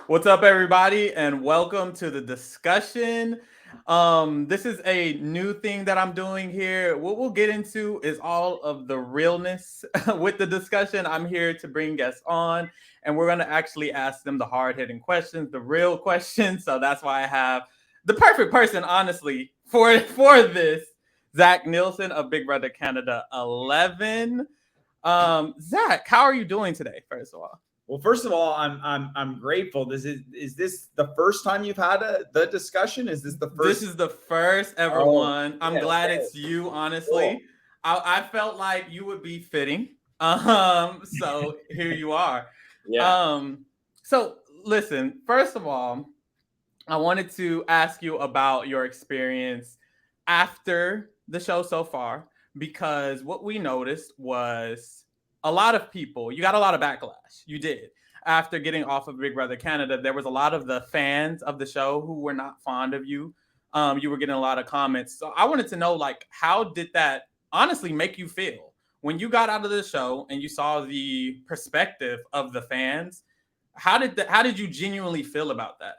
What's up, everybody, and welcome to the discussion. This is a new thing that I'm doing here. What we'll get into is all of the realness with the discussion. I'm here to bring guests on, and we're going to actually ask them the hard-hitting questions, the real questions. So that's why I have the perfect person, honestly, for this, Zach Neilson of Big Brother Canada 11. Zach, how are you doing today? First of all. Well, first of all, I'm grateful. Is this the first time you've had the discussion? Is this the first? This is the first ever one. I'm glad it's you, honestly. Cool. I felt like you would be fitting. So here you are. Yeah. So listen, first of all, I wanted to ask you about your experience after the show so far, because what we noticed was a lot of people, you got a lot of backlash. You did. After getting off of Big Brother Canada, there was a lot of the fans of the show who were not fond of you. You were getting a lot of comments. So I wanted to know, like, how did that honestly make you feel when you got out of the show and you saw the perspective of the fans? How did you genuinely feel about that?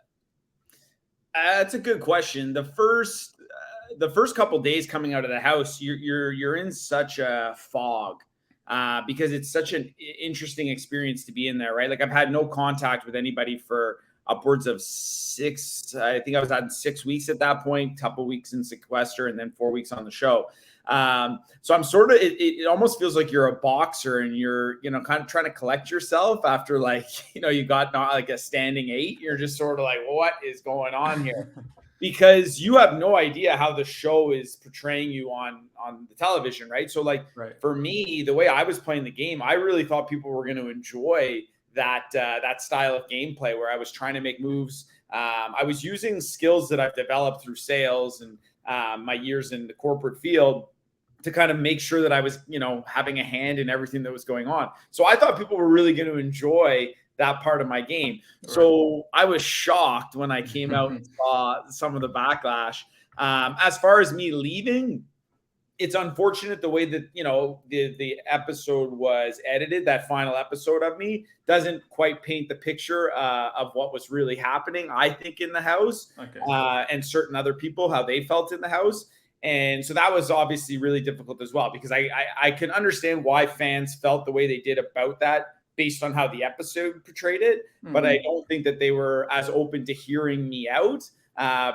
That's a good question. The first couple days coming out of the house, you're in such a fog. Because it's such an interesting experience to be in there, right? Like, I've had no contact with anybody for upwards of 6. I think I was at 6 weeks at that point, couple weeks in sequester, and then 4 weeks on the show. So I'm sort of, it almost feels like you're a boxer and you're, kind of trying to collect yourself after, like, you got not like a standing 8. You're just sort of like, what is going on here? Because you have no idea how the show is portraying you on the television, right? So, like, For me, the way I was playing the game, I really thought people were going to enjoy that style of gameplay where I was trying to make moves. I was using skills that I've developed through sales and my years in the corporate field to kind of make sure that I was, having a hand in everything that was going on. So I thought people were really going to enjoy that part of my game. So I was shocked when I came out and saw some of the backlash. As far as me leaving, it's unfortunate the way that, the episode was edited. That final episode of me doesn't quite paint the picture of what was really happening, I think, in the house, and certain other people, how they felt in the house. And so that was obviously really difficult as well, because I can understand why fans felt the way they did about that, based on how the episode portrayed it. But I don't think that they were as open to hearing me out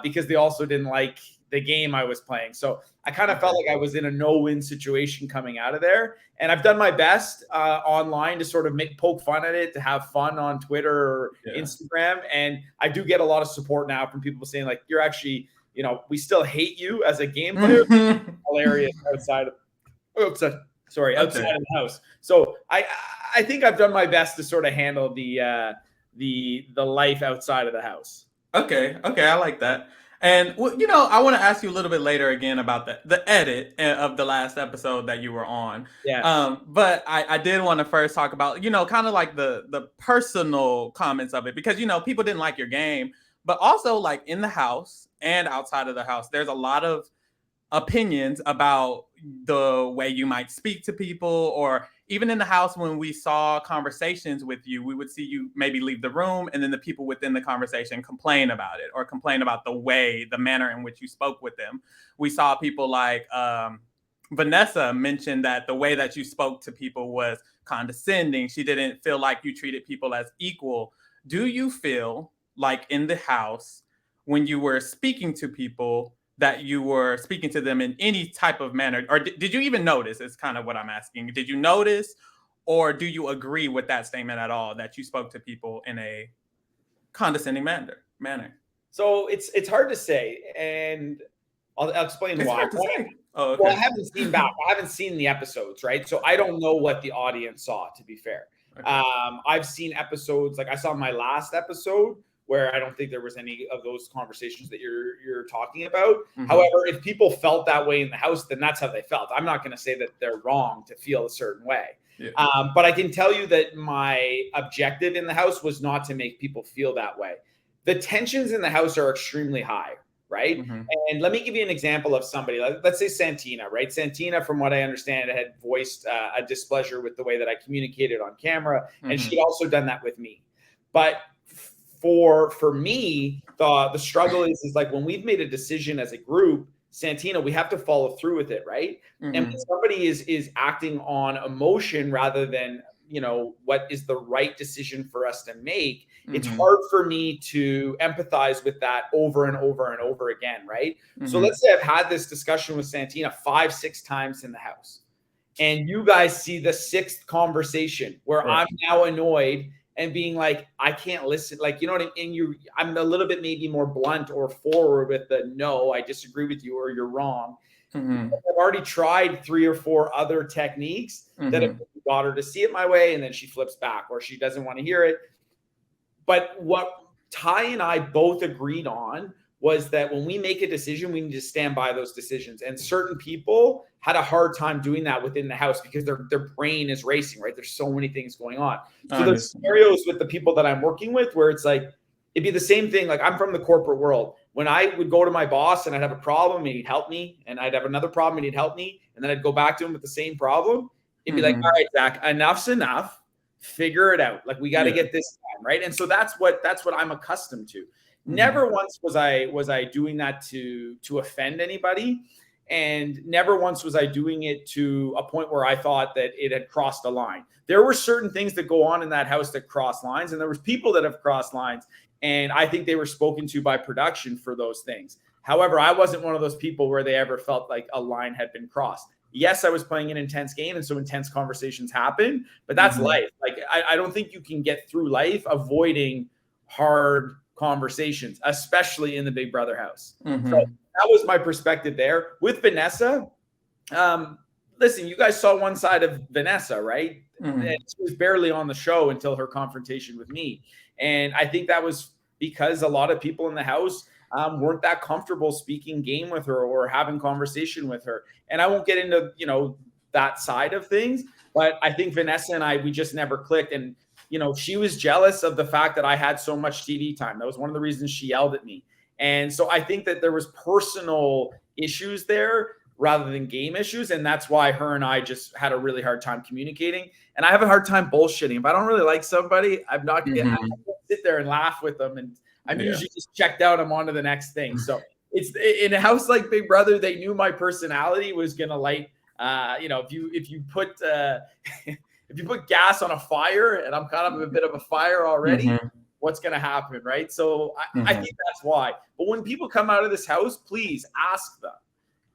because they also didn't like the game I was playing. So I kind of felt like I was in a no-win situation coming out of there. And I've done my best online to sort of poke fun at it, to have fun on Twitter or Instagram. And I do get a lot of support now from people saying, like, you're actually, we still hate you as a game player. Hilarious outside of the house. So I think I've done my best to sort of handle the life outside of the house. Okay, I like that. And I want to ask you a little bit later again about the edit of the last episode that you were on. Yeah. But I did want to first talk about, kind of like the personal comments of it, because people didn't like your game, but also, like, in the house and outside of the house, there's a lot of opinions about the way you might speak to people, or even in the house when we saw conversations with you, we would see you maybe leave the room, and then the people within the conversation complain about it, or complain about the manner in which you spoke with them. We saw people like Vanessa mention that the way that you spoke to people was condescending. She didn't feel like you treated people as equal. Do you feel like in the house, when you were speaking to people, that you were speaking to them in any type of manner? Or did you even notice? It's kind of what I'm asking. Did you notice, or do you agree with that statement at all, that you spoke to people in a condescending manner? So it's hard to say, and I'll explain why. Oh, okay. Well, I haven't seen the episodes, right? So I don't know what the audience saw, to be fair. Okay. I've seen episodes, like I saw my last episode, where I don't think there was any of those conversations that you're talking about. Mm-hmm. However, if people felt that way in the house, then that's how they felt. I'm not going to say that they're wrong to feel a certain way. Yeah. But I can tell you that my objective in the house was not to make people feel that way. The tensions in the house are extremely high, right? Mm-hmm. And let me give you an example of somebody. Let's say Santina, right? Santina, from what I understand, had voiced a displeasure with the way that I communicated on camera, and she'd also done that with me. But for me, the struggle is like when we've made a decision as a group, Santina, we have to follow through with it, right? Mm-hmm. And when somebody is acting on emotion rather than what is the right decision for us to make, it's hard for me to empathize with that over and over and over again, right? So let's say I've had this discussion with Santina 5-6 times in the house, and you guys see the 6th conversation where I'm now annoyed and being like, I can't listen. Like, you know what I mean? And I'm a little bit maybe more blunt or forward with the no, I disagree with you or you're wrong. I've already tried 3 or 4 other techniques that have got her to see it my way, and then she flips back or she doesn't want to hear it. But what Ty and I both agreed on was that when we make a decision, we need to stand by those decisions. And certain people had a hard time doing that within the house because their brain is racing, right? There's so many things going on. So there's scenarios with the people that I'm working with where it's like, it'd be the same thing. Like, I'm from the corporate world. When I would go to my boss and I'd have a problem and he'd help me, and I'd have another problem and he'd help me, and then I'd go back to him with the same problem, it'd be like, all right, Zach, enough's enough. Figure it out. Like, we got to get this done, right? And so that's what I'm accustomed to. Never once was I doing that to offend anybody, and never once was I doing it to a point where I thought that it had crossed a line. There were certain things that go on in that house that cross lines, and there was people that have crossed lines, and I think they were spoken to by production for those thing. However, I wasn't one of those people where they ever felt like a line had been crossed. Yes, I was playing an intense game, and so intense conversations happen, but that's life. Like, I don't think you can get through life avoiding hard conversations, especially in the Big Brother house. So that was my perspective there. With Vanessa, listen, you guys saw one side of Vanessa, right? And she was barely on the show until her confrontation with me. And I think that was because a lot of people in the house weren't that comfortable speaking game with her or having conversation with her. And I won't get into, that side of things, but I think Vanessa and we just never clicked. And, she was jealous of the fact that I had so much TV time. That was one of the reasons she yelled at me. And so I think that there was personal issues there rather than game issues. And that's why her and I just had a really hard time communicating. And I have a hard time bullshitting. If I don't really like somebody, I'm not going to sit there and laugh with them. And I'm usually just checked out. I'm on to the next thing. So it's in a house like Big Brother, they knew my personality was going to light, if you put, if you put gas on a fire, and I'm kind of a bit of a fire already, what's going to happen, right? So I think that's why. But when people come out of this house, please ask them,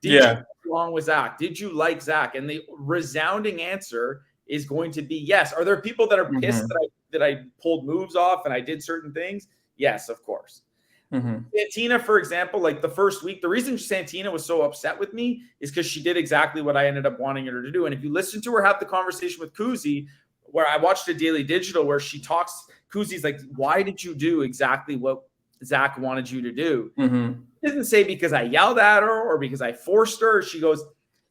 did you get along with Zach? Did you like Zach? And the resounding answer is going to be yes. Are there people that are pissed that I pulled moves off and I did certain things? Yes, of course. Santina, for example, like the first week, the reason Santina was so upset with me is because she did exactly what I ended up wanting her to do. And if you listen to her have the conversation with Kuzie, where I watched a Daily Digital where she talks, Kuzie's like, why did you do exactly what Zach wanted you to do? She doesn't say because I yelled at her or because I forced her. She goes,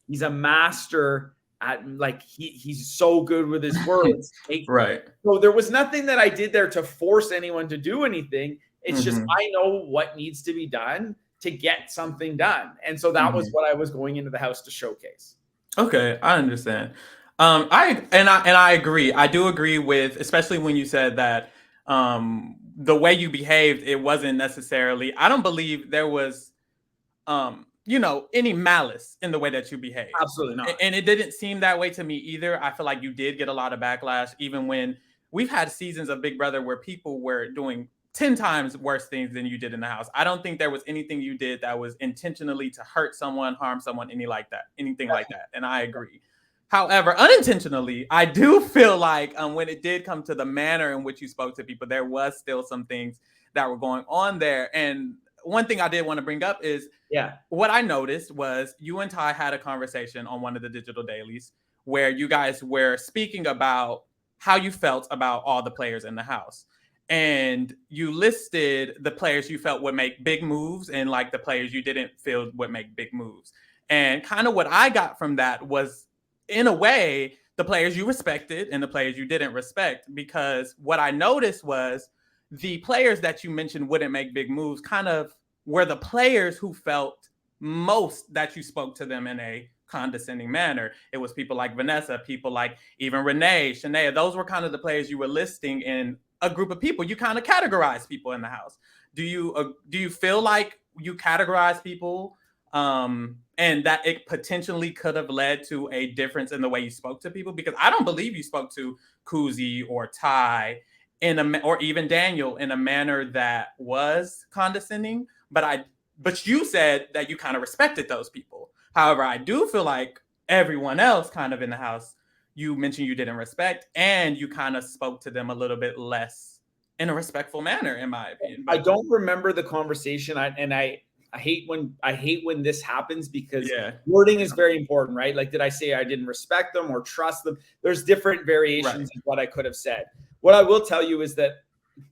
he's a master at, like, he's so good with his words. Right. So there was nothing that I did there to force anyone to do anything. It's just, I know what needs to be done to get something done. And so that was what I was going into the house to showcase. Okay, I understand. I agree. I do agree with, especially when you said that the way you behaved, it wasn't necessarily, I don't believe there was any malice in the way that you behaved. Absolutely not. And it didn't seem that way to me either. I feel like you did get a lot of backlash, even when we've had seasons of Big Brother where people were doing 10 times worse things than you did in the house. I don't think there was anything you did that was intentionally to hurt someone, harm someone, anything like that. And I agree. However, unintentionally, I do feel like when it did come to the manner in which you spoke to people, there was still some things that were going on there. And one thing I did want to bring up is what I noticed was you and Ty had a conversation on one of the digital dailies where you guys were speaking about how you felt about all the players in the house. And you listed the players you felt would make big moves and like the players you didn't feel would make big moves. And kind of what I got from that was, in a way, the players you respected and the players you didn't respect, because what I noticed was the players that you mentioned wouldn't make big moves kind of were the players who felt most that you spoke to them in a condescending manner. It was people like Vanessa, people like even Renee, Shania. Those were kind of the players you were listing in a group of people. You kind of categorize people in the house. Do you feel like you categorize people, and that it potentially could have led to a difference in the way you spoke to people? Because I don't believe you spoke to Kuzie or Ty or even Daniel in a manner that was condescending. But you said that you kind of respected those people. However, I do feel like everyone else kind of in the house, you mentioned you didn't respect, and you kind of spoke to them a little bit less in a respectful manner, in my opinion. I don't remember the conversation. I hate when this happens, because wording is very important, right? Like, did I say I didn't respect them or trust them? There's different variations of what I could have said. What I will tell you is that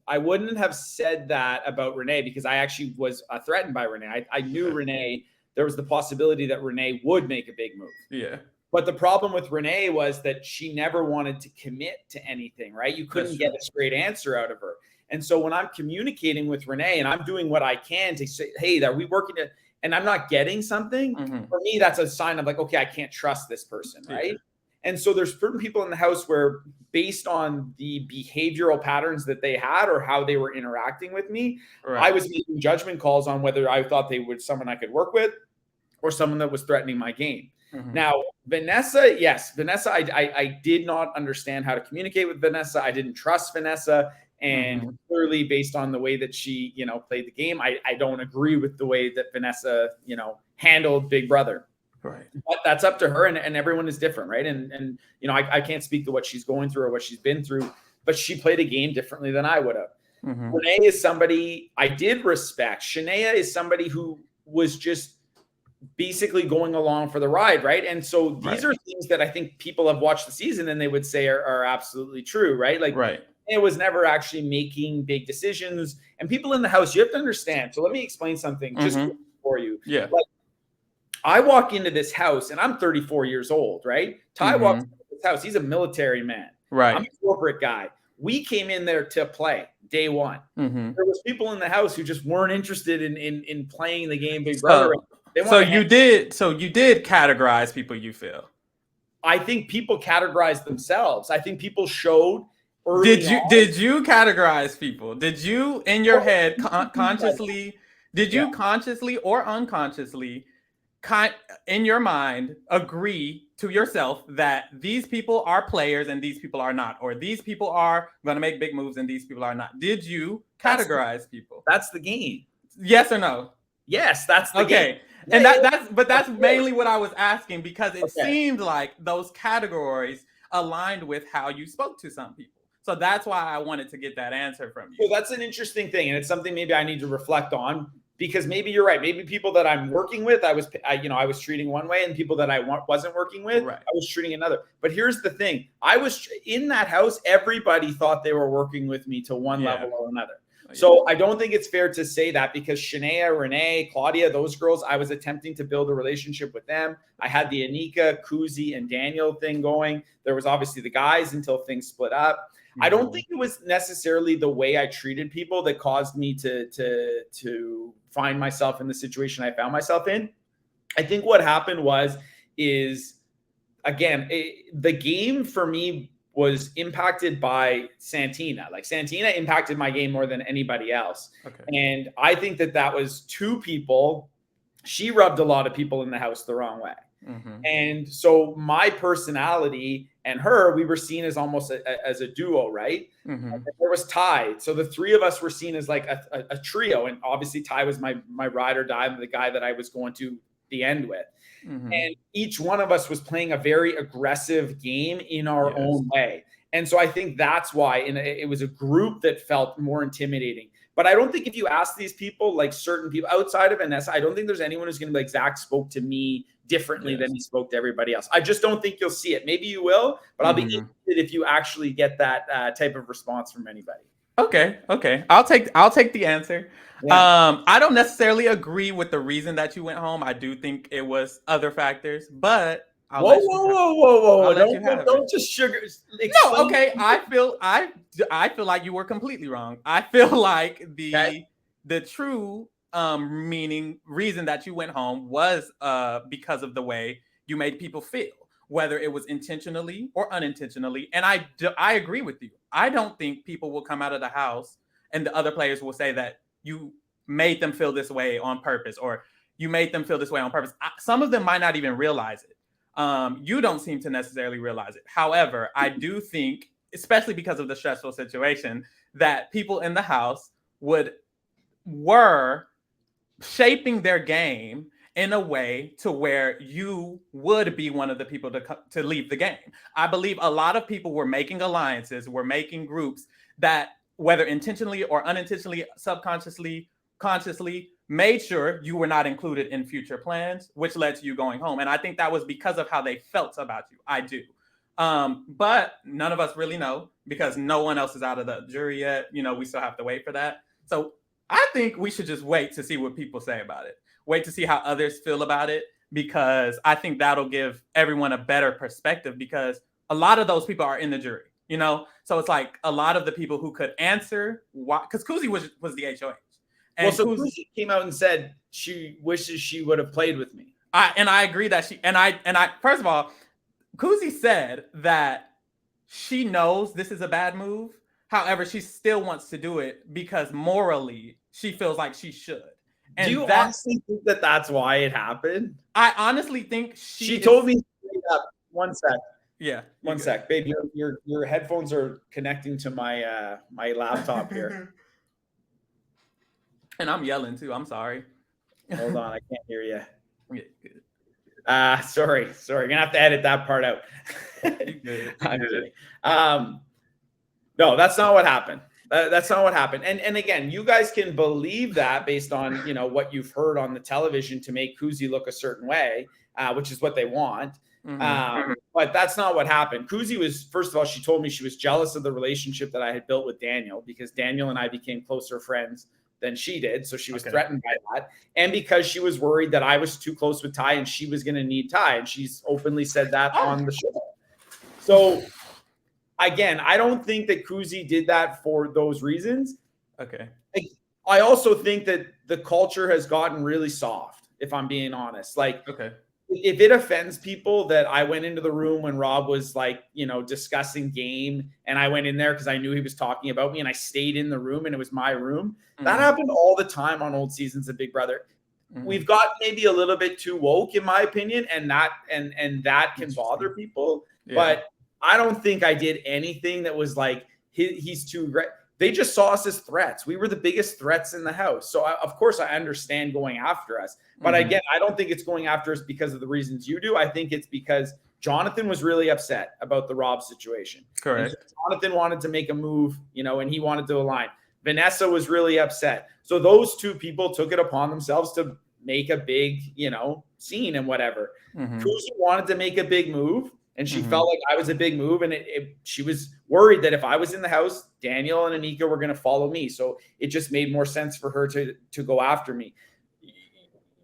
I wouldn't have said that about Renee, because I actually was threatened by Renee. I knew Renee. There was the possibility that Renee would make a big move. Yeah. But the problem with Renee was that she never wanted to commit to anything, right? You couldn't get a straight answer out of her. And so when I'm communicating with Renee and I'm doing what I can to say, hey, are we working to, and I'm not getting something, for me, that's a sign of like, okay, I can't trust this person, right? Yeah. And so there's certain people in the house where, based on the behavioral patterns that they had or how they were interacting with me, I was making judgment calls on whether I thought they were someone I could work with or someone that was threatening my game. Now, Vanessa, yes, Vanessa, I did not understand how to communicate with Vanessa. I didn't trust Vanessa. And clearly, based on the way that she, played the game, I don't agree with the way that Vanessa, handled Big Brother. Right. But that's up to her, and everyone is different, right? And I can't speak to what she's going through or what she's been through, but she played a game differently than I would have. Renee is somebody I did respect. Shania is somebody who was just basically going along for the ride, right? And so these are things that I think people have watched the season and they would say are absolutely true, right? Like, it was never actually making big decisions. And people in the house, you have to understand. So let me explain something just for you. Yeah. Like, I walk into this house and I'm 34 years old, right? Ty walks into this house. He's a military man. Right. I'm a corporate guy. We came in there to play day one. There was people in the house who just weren't interested in playing the game Big Brother. So you did categorize people, you feel? I think people categorized themselves. I think people showed Did you categorize people? Did you, in your head, consciously, consciously or unconsciously, in your mind, agree to yourself that these people are players and these people are not, or these people are going to make big moves and these people are not? Did you categorize people? That's the game. Yes or no? Yes, that's the game. And that's mainly what I was asking, because it seemed like those categories aligned with how you spoke to some people. So that's why I wanted to get that answer from you. Well, that's an interesting thing, and it's something maybe I need to reflect on, because maybe you're right. Maybe people that I'm working with, I was treating one way, and people that I wasn't working with, I was treating another. But here's the thing: I was in that house. Everybody thought they were working with me to one level or another. So I don't think it's fair to say that, because Shania, Renee, Claudia, those girls, I was attempting to build a relationship with them. I had the Anika, Kuzie, and Daniel thing going. There was obviously the guys until things split up. I don't think it was necessarily the way I treated people that caused me to find myself in the situation I found myself in. I think what happened is the game for me was impacted by Santina. Like, Santina impacted my game more than anybody else. And I think that was two people. She rubbed a lot of people in the house the wrong way. And so my personality and her, we were seen as almost as a duo, right? There was Ty. So the three of us were seen as like a trio. And obviously Ty was my ride or die, the guy that I was going to the end with. And each one of us was playing a very aggressive game in our own way. And so I think that's why it was a group that felt more intimidating. But I don't think if you ask these people, like certain people outside of Vanessa, I don't think there's anyone who's going to be like, Zach spoke to me differently than he spoke to everybody else. I just don't think you'll see it. Maybe you will, but I'll be interested if you actually get that type of response from anybody. Okay. I'll take the answer. Yeah. I don't necessarily agree with the reason that you went home. I do think it was other factors, but whoa. Don't just sugar. No, okay. I feel like you were completely wrong. I feel like the true reason that you went home was because of the way you made people feel, whether it was intentionally or unintentionally. And I agree with you. I don't think people will come out of the house and the other players will say that you made them feel this way on purpose, or you made them feel this way on purpose. Some of them might not even realize it. You don't seem to necessarily realize it. However, I do think, especially because of the stressful situation, that people in the house were shaping their game in a way to where you would be one of the people to leave the game. I believe a lot of people were making alliances, were making groups that, whether intentionally or unintentionally, subconsciously, consciously, made sure you were not included in future plans, which led to you going home. And I think that was because of how they felt about you. I do. But none of us really know, because no one else is out of the jury yet. We still have to wait for that. So I think we should just wait to see what people say about it. Wait to see how others feel about it, because I think that'll give everyone a better perspective, because a lot of those people are in the jury, So it's like a lot of the people who could answer why, because Kuzie was the HOH. And so Kuzie came out and said she wishes she would have played with me. I agree that I first of all, Kuzie said that she knows this is a bad move. However, she still wants to do it because morally she feels like she should. And do you honestly think that that's why it happened? I honestly think she told me straight up. One sec. Yeah. One sec, babe. Your headphones are connecting to my my laptop here. And I'm yelling too. I'm sorry. Hold on, I can't hear you. Yeah, good. Sorry. Gonna have to edit that part out. No, that's not what happened. That's not what happened. And again, you guys can believe that based on what you've heard on the television to make Kuzie look a certain way, which is what they want. But that's not what happened. Kuzie was, first of all, she told me she was jealous of the relationship that I had built with Daniel, because Daniel and I became closer friends than she did. So she was threatened by that. And because she was worried that I was too close with Ty and she was going to need Ty. And she's openly said that on the show. So again, I don't think that Kuzie did that for those reasons. Okay. I also think that the culture has gotten really soft, if I'm being honest. Like, okay, if it offends people that I went into the room when Rob was like, discussing game, and I went in there because I knew he was talking about me, and I stayed in the room and it was my room. That happened all the time on old seasons of Big Brother. We've got maybe a little bit too woke, in my opinion, and that can bother people. Yeah. But I don't think I did anything that was like, he's too great. They just saw us as threats. We were the biggest threats in the house. So of course I understand going after us, but again, I don't think it's going after us because of the reasons you do. I think it's because Jonathan was really upset about the Rob situation. Correct. So Jonathan wanted to make a move, and he wanted to align. Vanessa was really upset. So those two people took it upon themselves to make a big, scene and whatever. Kuzie wanted to make a big move. And she felt like I was a big move, and she was worried that if I was in the house, Daniel and Anika were going to follow me. So it just made more sense for her to go after me.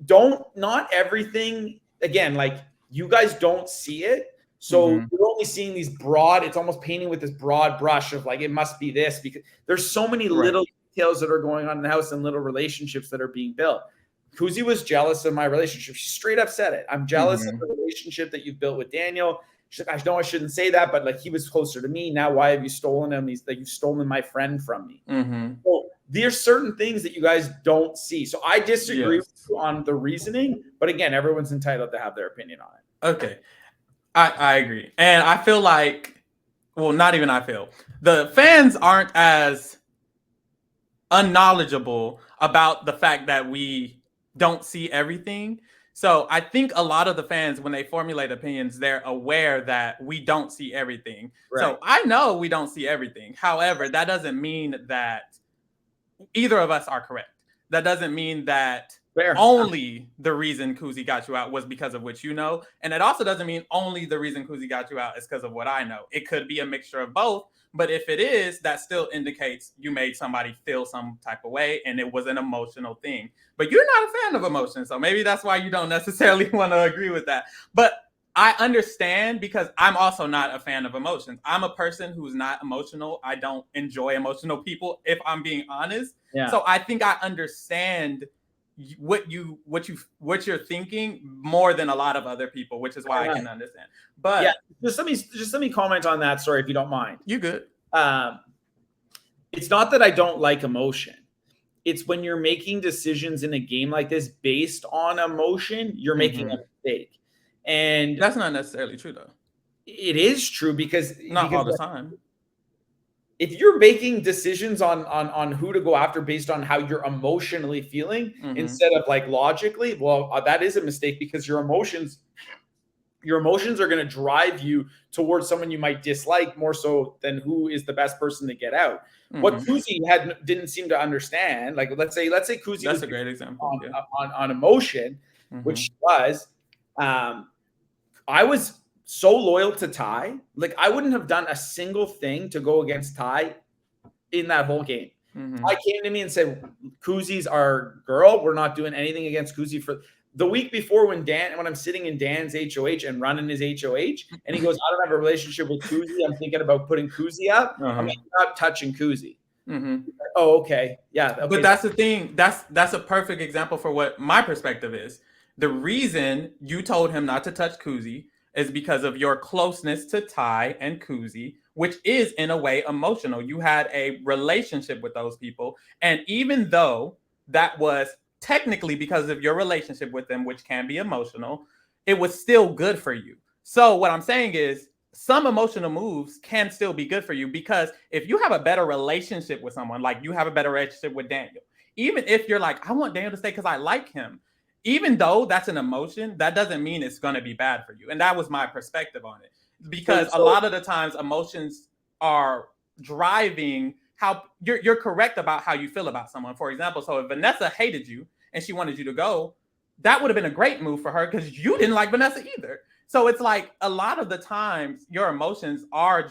Not everything, again, like, you guys don't see it. So you're only seeing these broad, it's almost painting with this broad brush of like, it must be this, because there's so many little details that are going on in the house and little relationships that are being built. Kuzie was jealous of my relationship. She straight up said it. I'm jealous of the relationship that you've built with Daniel. She's like, I know I shouldn't say that, but like, he was closer to me. Now, why have you stolen him? He's like, you've stolen my friend from me. So there's certain things that you guys don't see. So I disagree with you on the reasoning, but again, everyone's entitled to have their opinion on it. Okay. I agree. And I feel like, well, not even I feel, the fans aren't as unknowledgeable about the fact that we don't see everything. So I think a lot of the fans, when they formulate opinions, they're aware that we don't see everything. Right. So I know we don't see everything. However, that doesn't mean that either of us are correct. That doesn't mean that only the reason Kuzie got you out was because of what you know. And it also doesn't mean only the reason Kuzie got you out is because of what I know. It could be a mixture of both. But if it is, that still indicates you made somebody feel some type of way and it was an emotional thing. But you're not a fan of emotion. So maybe that's why you don't necessarily want to agree with that. But I understand, because I'm also not a fan of emotions. I'm a person who's not emotional. I don't enjoy emotional people, if I'm being honest. Yeah. So I think I understand what you're thinking more than a lot of other people, which is why I can understand. But yeah, just let me comment on that. Sorry, if you don't mind. You good? It's not that I don't like emotion. It's when you're making decisions in a game like this based on emotion, you're making a mistake. And that's not necessarily true, though. It is true because all the time. If you're making decisions on who to go after based on how you're emotionally feeling instead of like logically, well, that is a mistake because your emotions are going to drive you towards someone you might dislike more so than who is the best person to get out. What Kuzie didn't seem to understand, like let's say Kuzie was a great example on emotion, which was, I was so loyal to Ty. Like I wouldn't have done a single thing to go against Ty in that whole game. Ty came to me and said, Kuzie's our girl. We're not doing anything against Kuzie. For the week before when I'm sitting in Dan's HOH and running his HOH, and he goes, I don't have a relationship with Kuzie. I'm thinking about putting Kuzie up. I'm not touching Kuzie. Oh, okay. Yeah. Okay. But that's the thing. That's a perfect example for what my perspective is. The reason you told him not to touch Kuzie is because of your closeness to Ty and Kuzie, which is in a way emotional. You had a relationship with those people. And even though that was technically because of your relationship with them, which can be emotional, it was still good for you. So what I'm saying is some emotional moves can still be good for you, because if you have a better relationship with someone, like you have a better relationship with Daniel, even if you're like, I want Daniel to stay because I like him, even though that's an emotion, that doesn't mean it's going to be bad for you. And that was my perspective on it, because a lot of the times emotions are driving how you're correct about how you feel about someone. For example, so if Vanessa hated you and she wanted you to go, that would have been a great move for her because you didn't like Vanessa either. So it's like a lot of the times your emotions are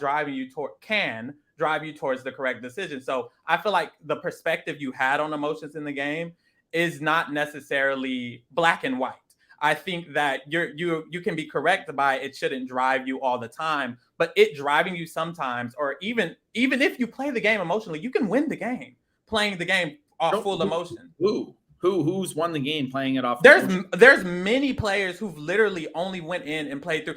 can drive you towards the correct decision. So I feel like the perspective you had on emotions in the game is not necessarily black and white. I think that you can be correct by it shouldn't drive you all the time, but it driving you sometimes, or even if you play the game emotionally, you can win the game playing the game off full emotion. Who's won the game playing it off? There's many players who've literally only went in and played through.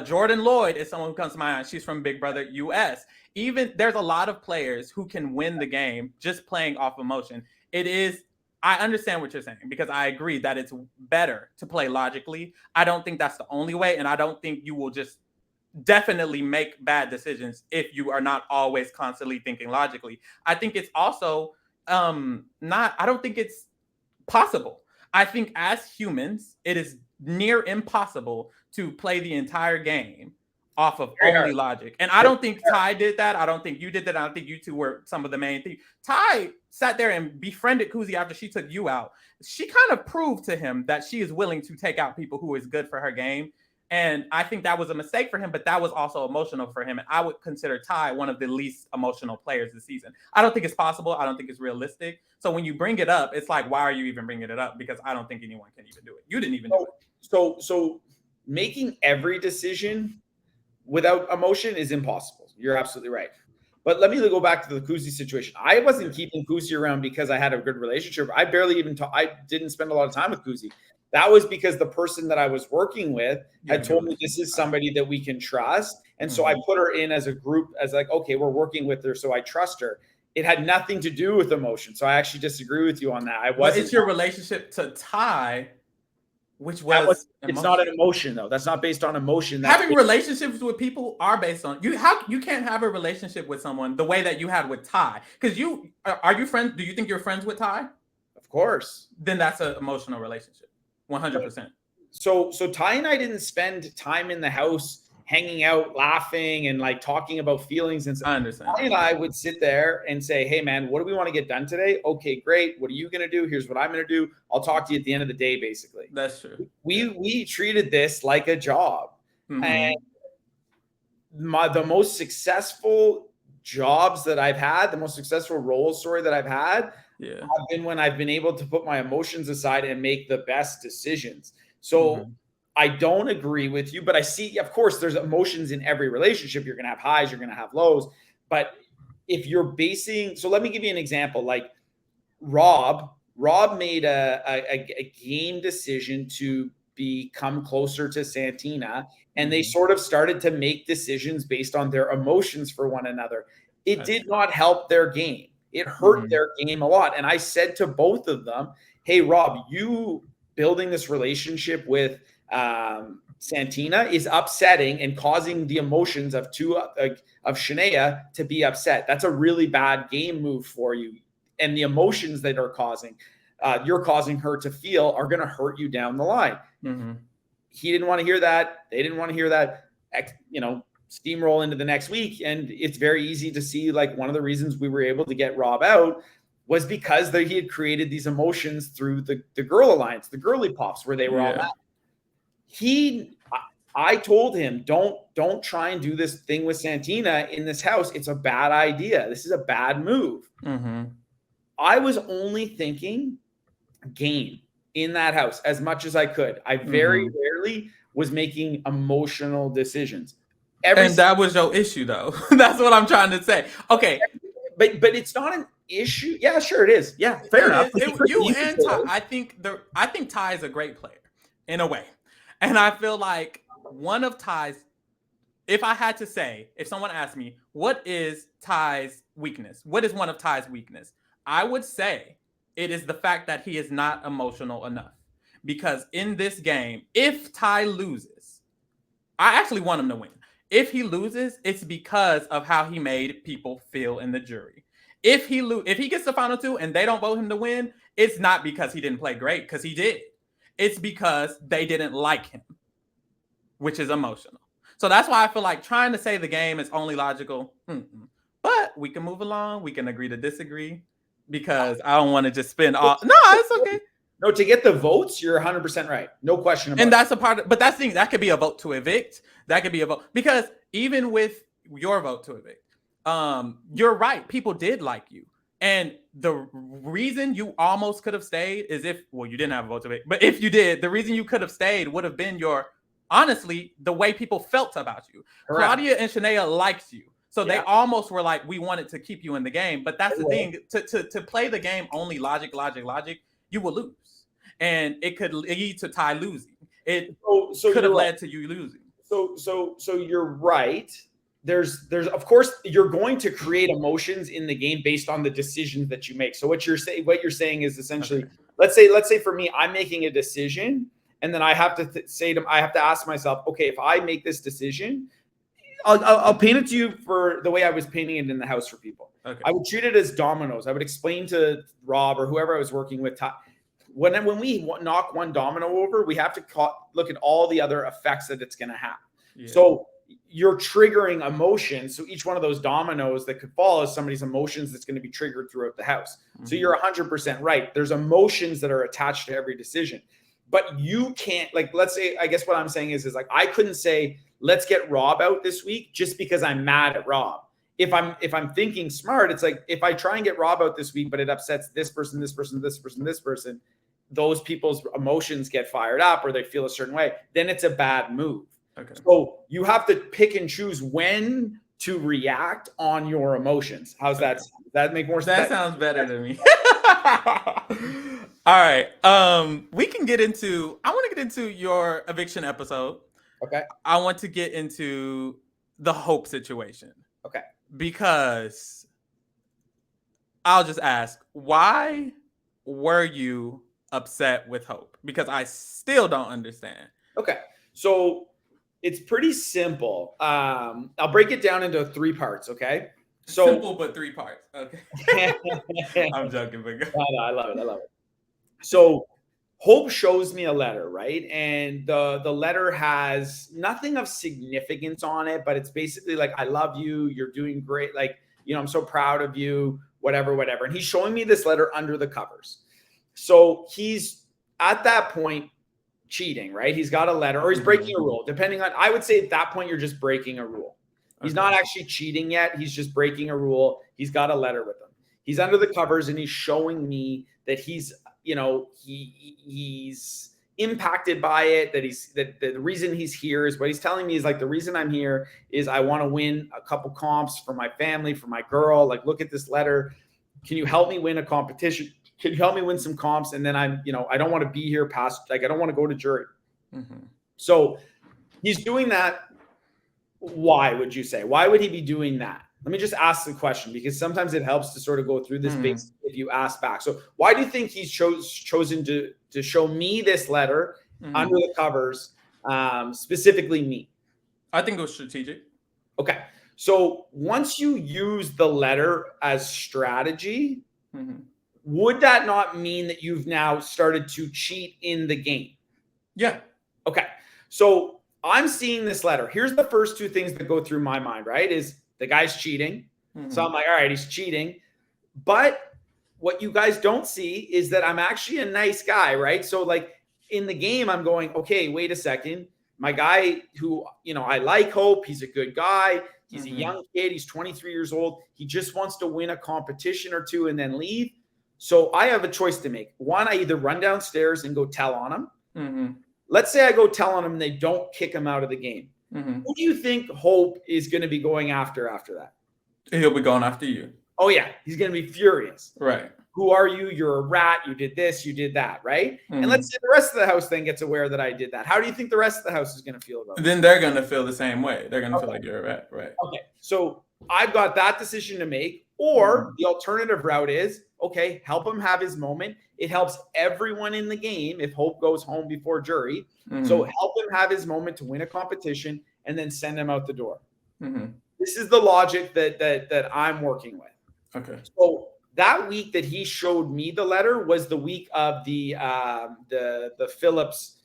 Jordan Lloyd is someone who comes to mind. She's from Big Brother US. Even there's a lot of players who can win the game just playing off emotion. I understand what you're saying, because I agree that it's better to play logically. I don't think that's the only way, and I don't think you will just definitely make bad decisions if you are not always constantly thinking logically. I think it's also I don't think it's possible. I think as humans, it is near impossible to play the entire game off of only logic. And I don't think Ty did that. I don't think you did that. I don't think you two were some of the main things. Ty sat there and befriended Kuzie after she took you out. She kind of proved to him that she is willing to take out people who is good for her game. And I think that was a mistake for him, but that was also emotional for him. And I would consider Ty one of the least emotional players this season. I don't think it's possible. I don't think it's realistic. So when you bring it up, it's like, why are you even bringing it up? Because I don't think anyone can even do it. You didn't even do it. So making every decision without emotion is impossible. You're absolutely right. But let me go back to the Kuzie situation. I wasn't keeping Kuzie around because I had a good relationship. I barely even I didn't spend a lot of time with Kuzie. That was because the person that I was working with had told me this is somebody that we can trust. And so I put her in as a group, as like, okay, we're working with her, so I trust her. It had nothing to do with emotion. So I actually disagree with you on that. It's your relationship to Ty, which it's not an emotion though. That's not based on emotion. Having relationships with people are based on you. You can't have a relationship with someone the way that you had with Ty, because are you friends? Do you think you're friends with Ty? Of course. Then that's an emotional relationship. 100%. So Ty and I didn't spend time in the house hanging out, laughing, and like talking about feelings. And I understand. Ty and I would sit there and say, hey man, what do we want to get done today? Okay, great. What are you going to do? Here's what I'm going to do. I'll talk to you at the end of the day, basically. That's true. We treated this like a job. And the most successful jobs that I've had, the most successful role story that I've had, have been when I've been able to put my emotions aside and make the best decisions. So I don't agree with you, but I see, of course, there's emotions in every relationship. You're going to have highs, you're going to have lows. But if you're so let me give you an example. Like Rob made a game decision to become closer to Santina, and they sort of started to make decisions based on their emotions for one another. It did not help their game. It hurt their game a lot. And I said to both of them, hey, Rob, you building this relationship with Santina is upsetting and causing the emotions of Shania to be upset. That's a really bad game move for you. And the emotions that are you're causing her to feel are going to hurt you down the line. He didn't want to hear that. They didn't want to hear that. Steamroll into the next week. And it's very easy to see, like, one of the reasons we were able to get Rob out was because he had created these emotions through the girl alliance, the girly pops, where they were all mad. I told him, don't try and do this thing with Santina in this house. It's a bad idea. This is a bad move. I was only thinking game in that house as much as I could. I very rarely was making emotional decisions. And that was your issue, though. That's what I'm trying to say. Okay. But it's not an issue. Yeah, sure it is. Yeah, fair enough. You and Ty, I think Ty is a great player in a way. And I feel like one of Ty's, if I had to say, if someone asked me, what is Ty's weakness? What is one of Ty's weakness? I would say it is the fact that he is not emotional enough. Because in this game, if Ty loses, I actually want him to win. If he loses, it's because of how he made people feel in the jury. If he gets the final two and they don't vote him to win, it's not because he didn't play great, because he did. It's because they didn't like him, which is emotional. So that's why I feel like trying to say the game is only logical. But we can move along. We can agree to disagree, because I don't want to just spend all. No, it's okay. No, to get the votes, you're 100% right. No question about it. And that's a part of, but that's the thing. That could be a vote to evict. That could be a vote, because even with your vote to evict, you're right. People did like you. And the reason you almost could have stayed is you didn't have a vote to evict, but if you did, the reason you could have stayed would have been honestly, the way people felt about you. Correct. Claudia and Shania liked you. So they almost were like, we wanted to keep you in the game. But that's the thing. To play the game only logic, you will lose. And it could lead to Ty losing. It could have led to you losing. So you're right. There's of course you're going to create emotions in the game based on the decisions that you make. So what you're saying is essentially, let's say for me, I'm making a decision, and then I have to I have to ask myself, okay, if I make this decision, I'll paint it to you for the way I was painting it in the house for people. Okay. I would treat it as dominoes. I would explain to Rob or whoever I was working with, when we knock one domino over, we have to look at all the other effects that it's going to have. Yeah. So you're triggering emotions. So each one of those dominoes that could fall is somebody's emotions that's going to be triggered throughout the house. So you're 100% right. There's emotions that are attached to every decision, but you can't, like, let's say, I guess what I'm saying is like, I couldn't say, let's get Rob out this week just because I'm mad at Rob. If I'm thinking smart, it's like, if I try and get Rob out this week, but it upsets this person, those people's emotions get fired up or they feel a certain way, then it's a bad move. Okay. So you have to pick and choose when to react on your emotions. How's that? Does that make more sense? That sounds better to me. All right. I want to get into your eviction episode. Okay. I want to get into the Hope situation. Okay. Because I'll just ask, why were you upset with Hope? Because I still don't understand. Okay. So it's pretty simple. I'll break it down into 3 parts. Okay. So simple, but 3 parts. Okay. I'm joking, but I love it. So Hope shows me a letter, right? And the letter has nothing of significance on it, but it's basically like, I love you. You're doing great. Like, I'm so proud of you, whatever. And he's showing me this letter under the covers. So he's at that point cheating, right? He's got a letter, or he's breaking a rule, depending on, I would say at that point, you're just breaking a rule. He's not actually cheating yet. He's just breaking a rule. He's got a letter with him. He's under the covers and he's showing me that he's, he's impacted by it, that the reason he's here is what he's telling me is like, the reason I'm here is I want to win a couple comps for my family, for my girl. Like, look at this letter. Can you help me win a competition? Can you help me win some comps? And then I don't want to be here past, like, I don't want to go to jury. So he's doing that. Why would you say? Why would he be doing that? let me just ask the question, because sometimes it helps to sort of go through this base if you ask back. So why do you think he's chosen to show me this letter under the covers, specifically me? I think it was strategic. Okay. So once you use the letter as strategy, would that not mean that you've now started to cheat in the game? Yeah. Okay. So I'm seeing this letter. Here's the first two things that go through my mind, right? Is the guy's cheating. So I'm like, all right, he's cheating. But what you guys don't see is that I'm actually a nice guy, right? So like in the game, I'm going, okay, wait a second. My guy who, I like Hope. He's a good guy. He's a young kid. He's 23 years old. He just wants to win a competition or two and then leave. So I have a choice to make. One, I either run downstairs and go tell on him. Let's say I go tell on him and they don't kick him out of the game. Who do you think Hope is going to be going after that? He'll be going after you. Oh, yeah. He's going to be furious. Right. Who are you? You're a rat. You did this. You did that. Right. And let's say the rest of the house then gets aware that I did that. How do you think the rest of the house is going to feel about it? Then they're going to feel the same way. They're going to feel like you're a rat. Right. Okay. So I've got that decision to make. Or the alternative route is, okay, help him have his moment. It helps everyone in the game if Hope goes home before jury. So help him have his moment to win a competition and then send him out the door. This is the logic that I'm working with. Okay. So that week that he showed me the letter was the week of the Phillips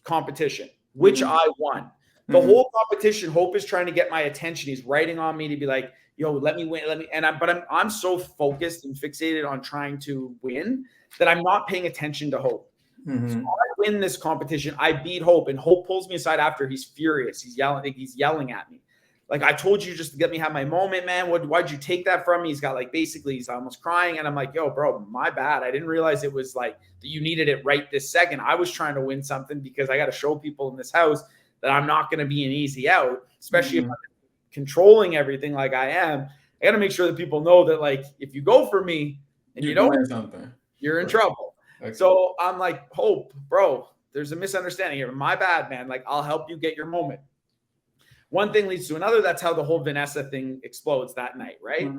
competition, which I won. The whole competition, Hope is trying to get my attention. He's writing on me to be like, yo, let me win. But I'm so focused and fixated on trying to win that I'm not paying attention to Hope. So I win this competition. I beat Hope, and Hope pulls me aside after. He's furious. He's yelling at me. Like, I told you just to let me have my moment, man. Why'd you take that from me? He's got he's almost crying. And I'm like, yo, bro, my bad. I didn't realize it was like that you needed it right this second. I was trying to win something because I got to show people in this house that I'm not going to be an easy out, especially if I'm controlling everything like I am. I got to make sure that people know that, like, if you go for me and you don't win something, you're in trouble. Okay. So I'm like, Hope, bro, there's a misunderstanding here. My bad, man. Like, I'll help you get your moment. One thing leads to another. That's how the whole Vanessa thing explodes that night, right?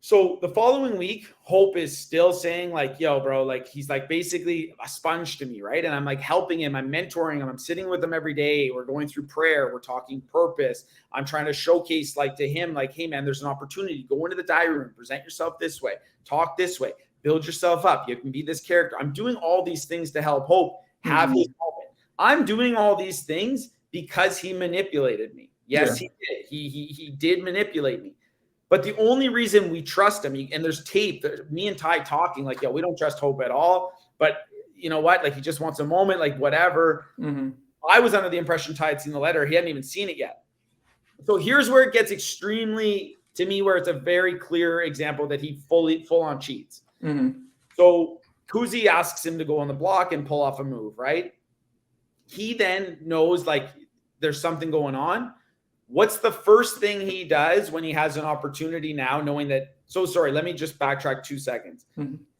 So the following week, Hope is still saying like, yo, bro, like he's like basically a sponge to me, right? And I'm like helping him. I'm mentoring him. I'm sitting with him every day. We're going through prayer. We're talking purpose. I'm trying to showcase like to him, like, hey, man, there's an opportunity. Go into the diary room. Present yourself this way. Talk this way. Build yourself up. You can be this character. I'm doing all these things to help Hope have his moment. I'm doing all these things because he manipulated me. Yes, he did. He did manipulate me. But the only reason we trust him, and there's tape, me and Ty talking like, yo, we don't trust Hope at all. But you know what? Like, he just wants a moment, like whatever. I was under the impression Ty had seen the letter. He hadn't even seen it yet. So here's where it gets extremely, to me, where it's a very clear example that he full on cheats. So Kuzie asks him to go on the block and pull off a move, right? He then knows like there's something going on. What's the first thing he does when he has an opportunity now, knowing that? So sorry, let me just backtrack 2 seconds.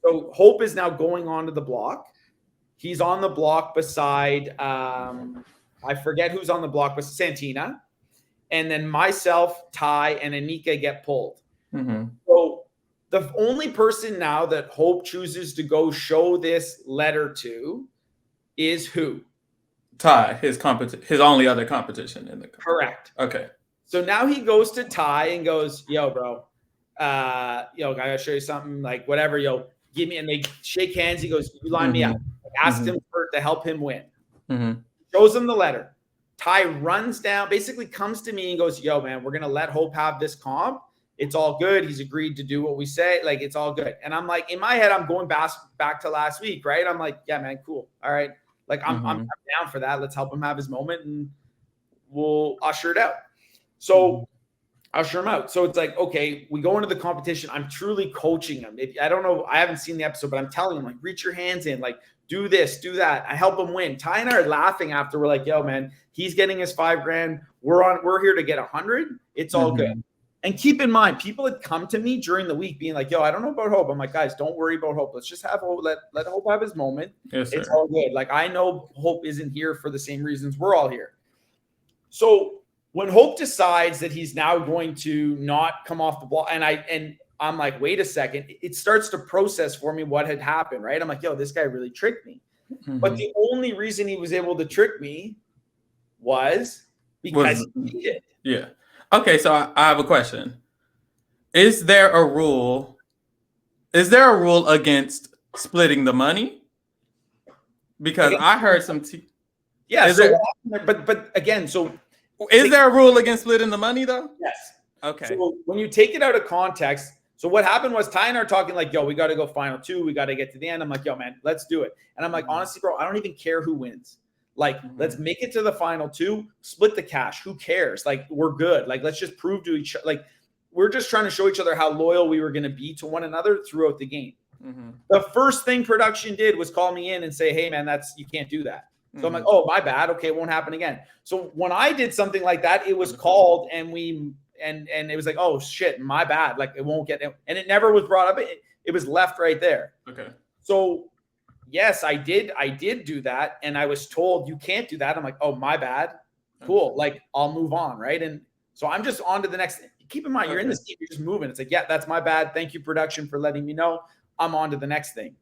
So Hope is now going onto the block. He's on the block beside, I forget who's on the block, but Santina. And then myself, Ty, and Anika get pulled. So the only person now that Hope chooses to go show this letter to is who? Ty, his only other competition in the correct. Okay. So now he goes to Ty and goes, yo, bro, I gotta show you something, like whatever, yo, give me, and they shake hands. He goes, you line me up. Asked him to help him win. Shows him the letter. Ty runs down, basically comes to me and goes, yo, man, we're gonna let Hope have this comp. It's all good. He's agreed to do what we say. Like, it's all good. And I'm like, in my head, I'm going back to last week, right? I'm like, yeah, man, cool. All right. Like, I'm down for that. Let's help him have his moment and we'll usher it out. So usher him out. So it's like, okay, we go into the competition. I'm truly coaching him. I don't know. I haven't seen the episode, but I'm telling him, like, reach your hands in, like, do this, do that. I help him win. Ty and I are laughing after. We're like, yo, man, he's getting his $5,000. We're here to get 100. It's all good. And keep in mind, people had come to me during the week being like, yo, I don't know about Hope. I'm like, guys, don't worry about Hope. Let's just have Hope. Let Hope have his moment. Yes, it's all good. Like, I know Hope isn't here for the same reasons we're all here. So when Hope decides that he's now going to not come off the block, and I'm like, wait a second, it starts to process for me what had happened, right? I'm like, yo, this guy really tricked me. But the only reason he was able to trick me was because he did. Yeah. Okay, so I have a question. Is there a rule against splitting the money? Because I heard some but again, so is there a rule against splitting the money though? Yes. Okay. So when you take it out of context, so what happened was Ty and I are talking like, yo, we got to go final two. We got to get to the end. I'm like, yo, man, let's do it. And I'm like, honestly, bro, I don't even care who wins. Like, let's make it to the final two, split the cash. Who cares? Like, we're good. Like, let's just prove to each other. Like, we're just trying to show each other how loyal we were going to be to one another throughout the game. The first thing production did was call me in and say, hey, man, you can't do that. So I'm like, oh, my bad. Okay, it won't happen again. So when I did something like that, it was called and it was like, oh, shit, my bad. Like, it won't get – and it never was brought up. It was left right there. Okay. So – yes, I did do that. And I was told you can't do that. I'm like, oh, my bad. Cool. Like, I'll move on. Right. And so I'm just on to the next thing. Keep in mind, you're in this team, you're just moving. It's like, yeah, that's my bad. Thank you, production, for letting me know. I'm on to the next thing.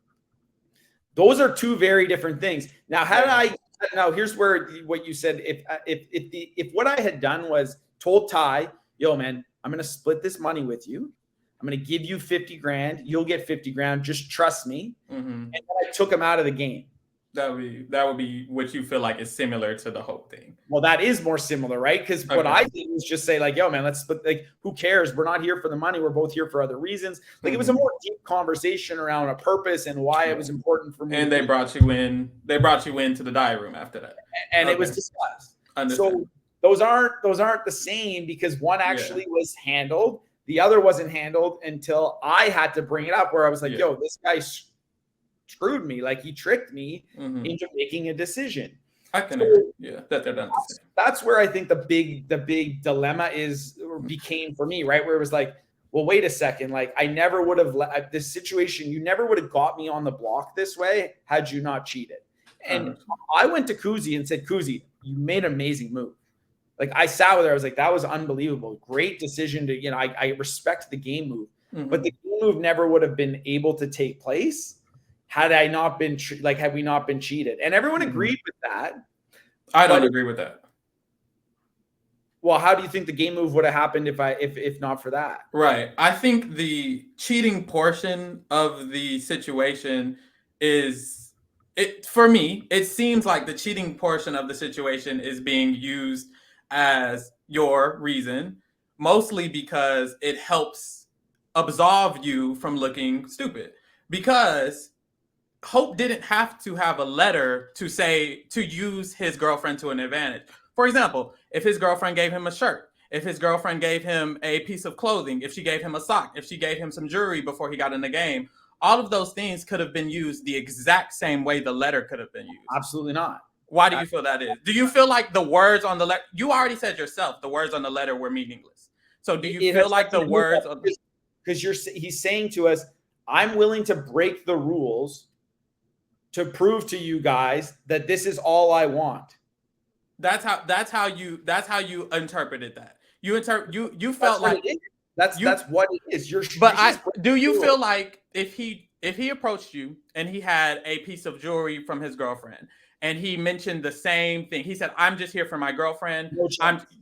Those are two very different things. Now, here's where what you said, if what I had done was told Ty, yo, man, I'm going to split this money with you. I'm going to give you 50 grand. You'll get 50 grand. Just trust me. And then I took him out of the game. That would be what you feel like is similar to the Hope thing. Well, that is more similar, right? Because what I did was just say like, yo, man, let's split. Like, who cares? We're not here for the money. We're both here for other reasons. Like, it was a more deep conversation around a purpose and why it was important for me. And they brought you in. They brought you into the diary room after that. And it was discussed. So those aren't the same because one actually was handled. The other wasn't handled until I had to bring it up where I was like, yo, this guy screwed me. Like, he tricked me into making a decision. I can agree. Yeah, that they're done. That's where I think the big dilemma became for me, right? Where it was like, well, wait a second. Like, I never would have this situation. You never would have got me on the block this way had you not cheated. And I went to Kuzie and said, Kuzie, you made an amazing move. Like, I sat with her. I was like, that was unbelievable. Great decision to, I respect the game move. But the game move never would have been able to take place had I not been, had we not been cheated. And everyone agreed with that. I don't agree with that. Well, how do you think the game move would have happened if not for that? Right. I think the cheating portion of the situation for me, it seems like the cheating portion of the situation is being used as your reason, mostly because it helps absolve you from looking stupid. Because Hope didn't have to have a letter to use his girlfriend to an advantage. For example, if his girlfriend gave him a shirt, if his girlfriend gave him a piece of clothing, if she gave him a sock, if she gave him some jewelry before he got in the game, all of those things could have been used the exact same way the letter could have been used. Absolutely not. Why do you feel that is? Do you feel like the words on the letter, you already said yourself, the words on the letter were meaningless. So do you feel like the words of because he's saying to us, I'm willing to break the rules to prove to you guys that this is all I want. That's how you interpreted that. You felt like that's what it is. Do you feel like if he approached you and he had a piece of jewelry from his girlfriend and he mentioned the same thing, he said, "I'm just here for my girlfriend."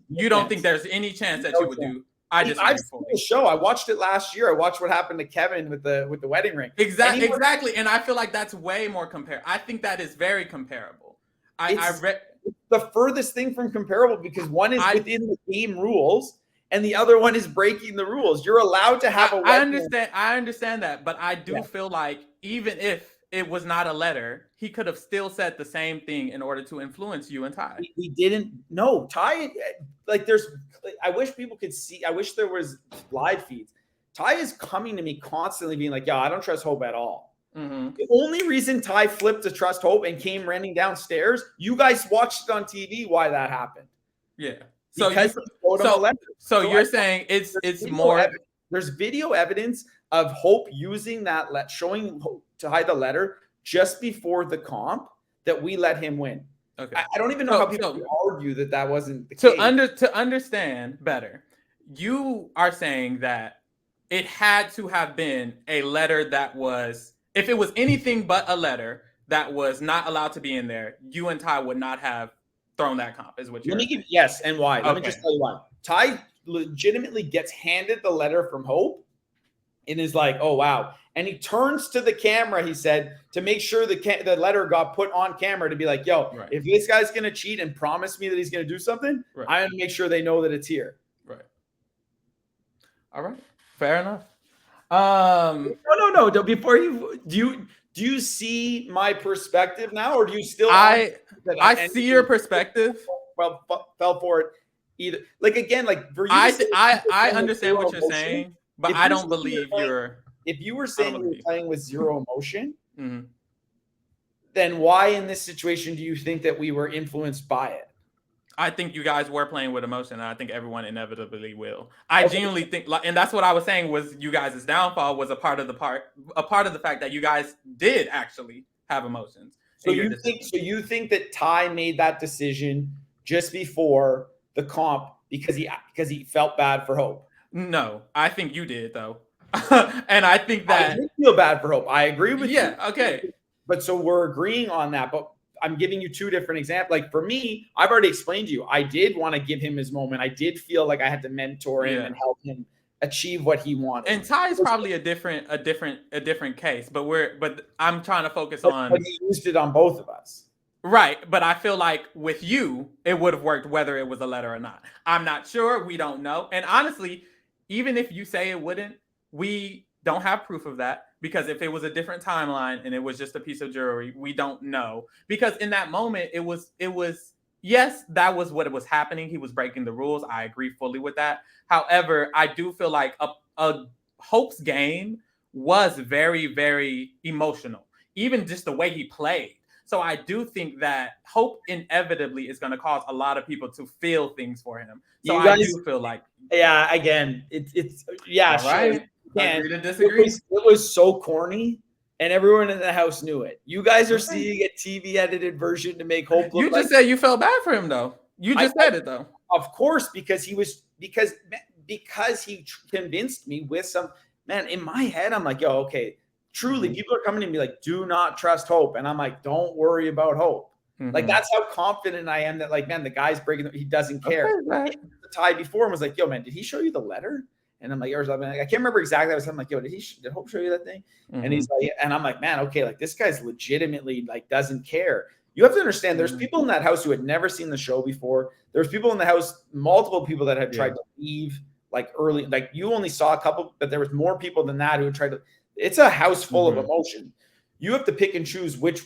You don't think there's any chance that you would do? I've seen the show. I watched it last year. I watched what happened to Kevin with the wedding ring. Exactly, and I feel like that's way more comparable. I think that is very comparable. I read the furthest thing from comparable because one is within the game rules and the other one is breaking the rules. You're allowed to have a wedding. I understand that, but I do feel like even if it was not a letter, he could have still said the same thing in order to influence you and Ty. He didn't. No, Ty. I wish people could see. I wish there was live feeds. Ty is coming to me constantly, being like, "Yeah, I don't trust Hope at all." The only reason Ty flipped to trust Hope and came running downstairs, you guys watched it on TV. Why that happened? Yeah. So you're saying it's more. There's video evidence of Hope using that showing Hope to hide the letter just before the comp that we let him win. Okay. I don't even know how people can argue that wasn't the case. To understand better, you are saying that it had to have been a letter that was, if it was anything but a letter that was not allowed to be in there, you and Ty would not have thrown that comp, is what you're saying. Yes, and why. Let me just tell you why. Ty legitimately gets handed the letter from Hope and is like, oh, wow. And he turns to the camera, he said, to make sure the letter got put on camera to be like, yo, if this guy's going to cheat and promise me that he's going to do something, I'm going to make sure they know that it's here. Right. All right. Fair enough. No. Before do you see my perspective now, or do you still? I see your perspective. Well, fell for it either. Like again, like for you, I understand what you're saying, but I don't believe you're. If you were saying you were playing with zero emotion, then why in this situation do you think that we were influenced by it? I think you guys were playing with emotion, and I think everyone inevitably will. I genuinely think, and that's what I was saying was you guys' downfall was a part of the fact that you guys did actually have emotions. So you think that Ty made that decision just before the comp because he felt bad for Hope? No, I think you did though. And I think that I did feel bad for Hope. I agree with you. Yeah, okay. But so we're agreeing on that. But I'm giving you two different examples. Like for me, I've already explained to you, I did want to give him his moment. I did feel like I had to mentor him and help him achieve what he wanted. And Ty is probably a different case, but I'm trying to focus on. But he used it on both of us. Right, but I feel like with you, it would have worked whether it was a letter or not. I'm not sure. We don't know. And honestly, even if you say it wouldn't, we don't have proof of that, because if it was a different timeline and it was just a piece of jewelry, we don't know. Because in that moment, it was yes, that was what it was happening. He was breaking the rules. I agree fully with that. However, I do feel like a Hope's game was very, very emotional, even just the way he played. So I do think that Hope inevitably is going to cause a lot of people to feel things for him. So I do feel like, yeah, again, it's yeah, all right. Sure. Agree to disagree. It was so corny, and everyone in the house knew it. You guys are seeing a TV edited version to make Hope look. You just said you felt bad for him, though. You just said it, though. Of course, because he convinced me with some man in my head. I'm like, yo, okay. Truly, people are coming to me like, do not trust Hope. And I'm like, don't worry about Hope. Like, that's how confident I am that, like, man, the guy's breaking, he doesn't care. Okay, the Ty before him was like, yo, man, did he show you the letter? And I'm like, I can't remember exactly. I'm like, yo, did Hope show you that thing? And he's like, and I'm like, man, okay, like, this guy's legitimately, like, doesn't care. You have to understand, there's people in that house who had never seen the show before. There's people in the house, multiple people that had tried to leave, like, early. Like, you only saw a couple, but there was more people than that who had tried to. It's a house full of emotion. You have to pick and choose which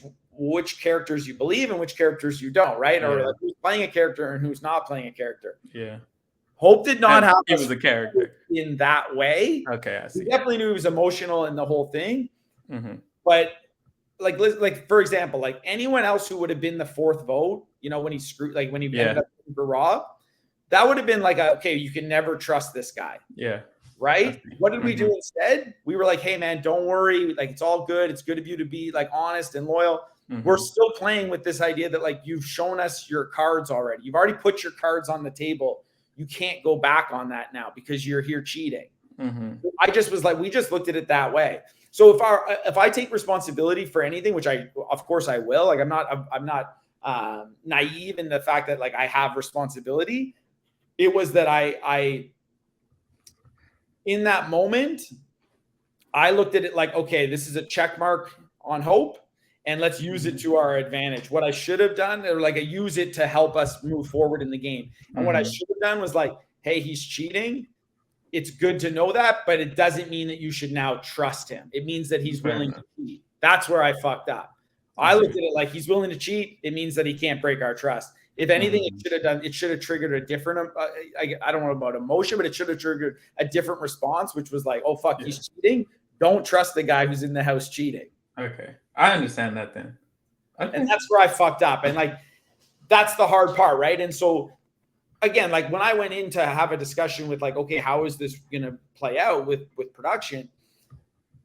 characters you believe and which characters you don't, right? Or like who's playing a character and who's not playing a character. Yeah. Hope did not have he was a character in that way. Okay, I see. He definitely knew he was emotional in the whole thing. But like for example, like anyone else who would have been the fourth vote, you know, when he screwed, like when he ended up for Rob, that would have been like, okay, you can never trust this guy. Yeah. Right? What did we do instead? We were like, hey, man, don't worry. Like, it's all good. It's good of you to be like honest and loyal. We're still playing with this idea that like you've shown us your cards already. You've already put your cards on the table. You can't go back on that now because you're here cheating. I just was like, we just looked at it that way. So if I take responsibility for anything, which of course I will, like I'm not naive in the fact that like I have responsibility. It was that I in that moment, I looked at it like, okay, this is a check mark on Hope, and let's use it to our advantage. What I should have done, or like I use it to help us move forward in the game. And what I should have done was like, hey, he's cheating. It's good to know that, but it doesn't mean that you should now trust him. It means that he's willing to cheat. That's where I fucked up. I looked at it like he's willing to cheat. It means that he can't break our trust. If anything, it should have triggered a different, I don't know about emotion, but it should have triggered a different response, which was like, oh, fuck, he's cheating. Don't trust the guy who's in the house cheating. Okay. I understand that then. Okay. And that's where I fucked up. And like, that's the hard part, right? And so, again, like when I went in to have a discussion with like, okay, how is this going to play out with production?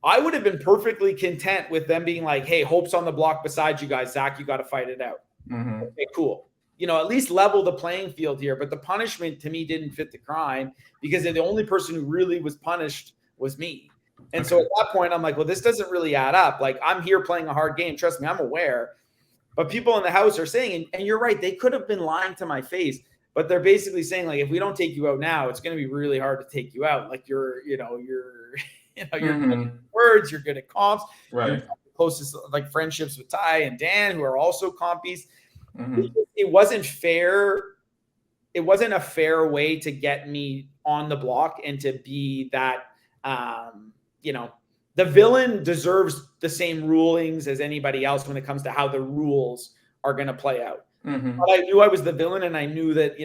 I would have been perfectly content with them being like, hey, Hope's on the block beside you guys. Zach, you got to fight it out. Okay, cool. You know, at least level the playing field here. But the punishment to me didn't fit the crime, because the only person who really was punished was me. And so at that point, I'm like, well, this doesn't really add up. Like, I'm here playing a hard game. Trust me, I'm aware. But people in the house are saying, and you're right, they could have been lying to my face, but they're basically saying, like, if we don't take you out now, it's going to be really hard to take you out. Like, you're good at words, you're good at comps, you're closest like friendships with Ty and Dan, who are also compies. It wasn't fair. It wasn't a fair way to get me on the block and to be that, the villain deserves the same rulings as anybody else when it comes to how the rules are going to play out. But I knew I was the villain, and I knew that,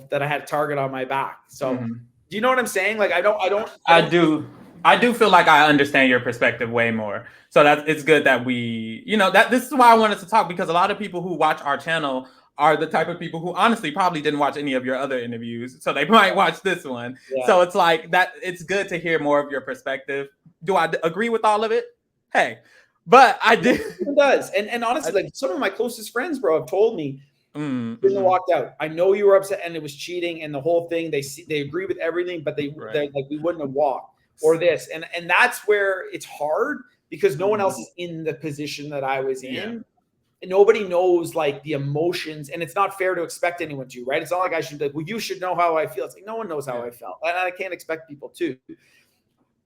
that I had a target on my back. So do you know what I'm saying? Like, I do feel like I understand your perspective way more. So it's good that we, this is why I wanted to talk, because a lot of people who watch our channel are the type of people who honestly probably didn't watch any of your other interviews. So they might watch this one. Yeah. So it's like that. It's good to hear more of your perspective. Do I agree with all of it? Hey, but I did. It does. And honestly, like, some of my closest friends, bro, have told me, walked out. I know you were upset and it was cheating and the whole thing. They agree with everything, but they're like, we wouldn't have walked or this. And that's where it's hard, because no one else is in the position that I was in. Yeah. And nobody knows, like, the emotions, and it's not fair to expect anyone to, right? It's not like I should be like, well, you should know how I feel. It's like, no one knows how I felt, and I can't expect people to.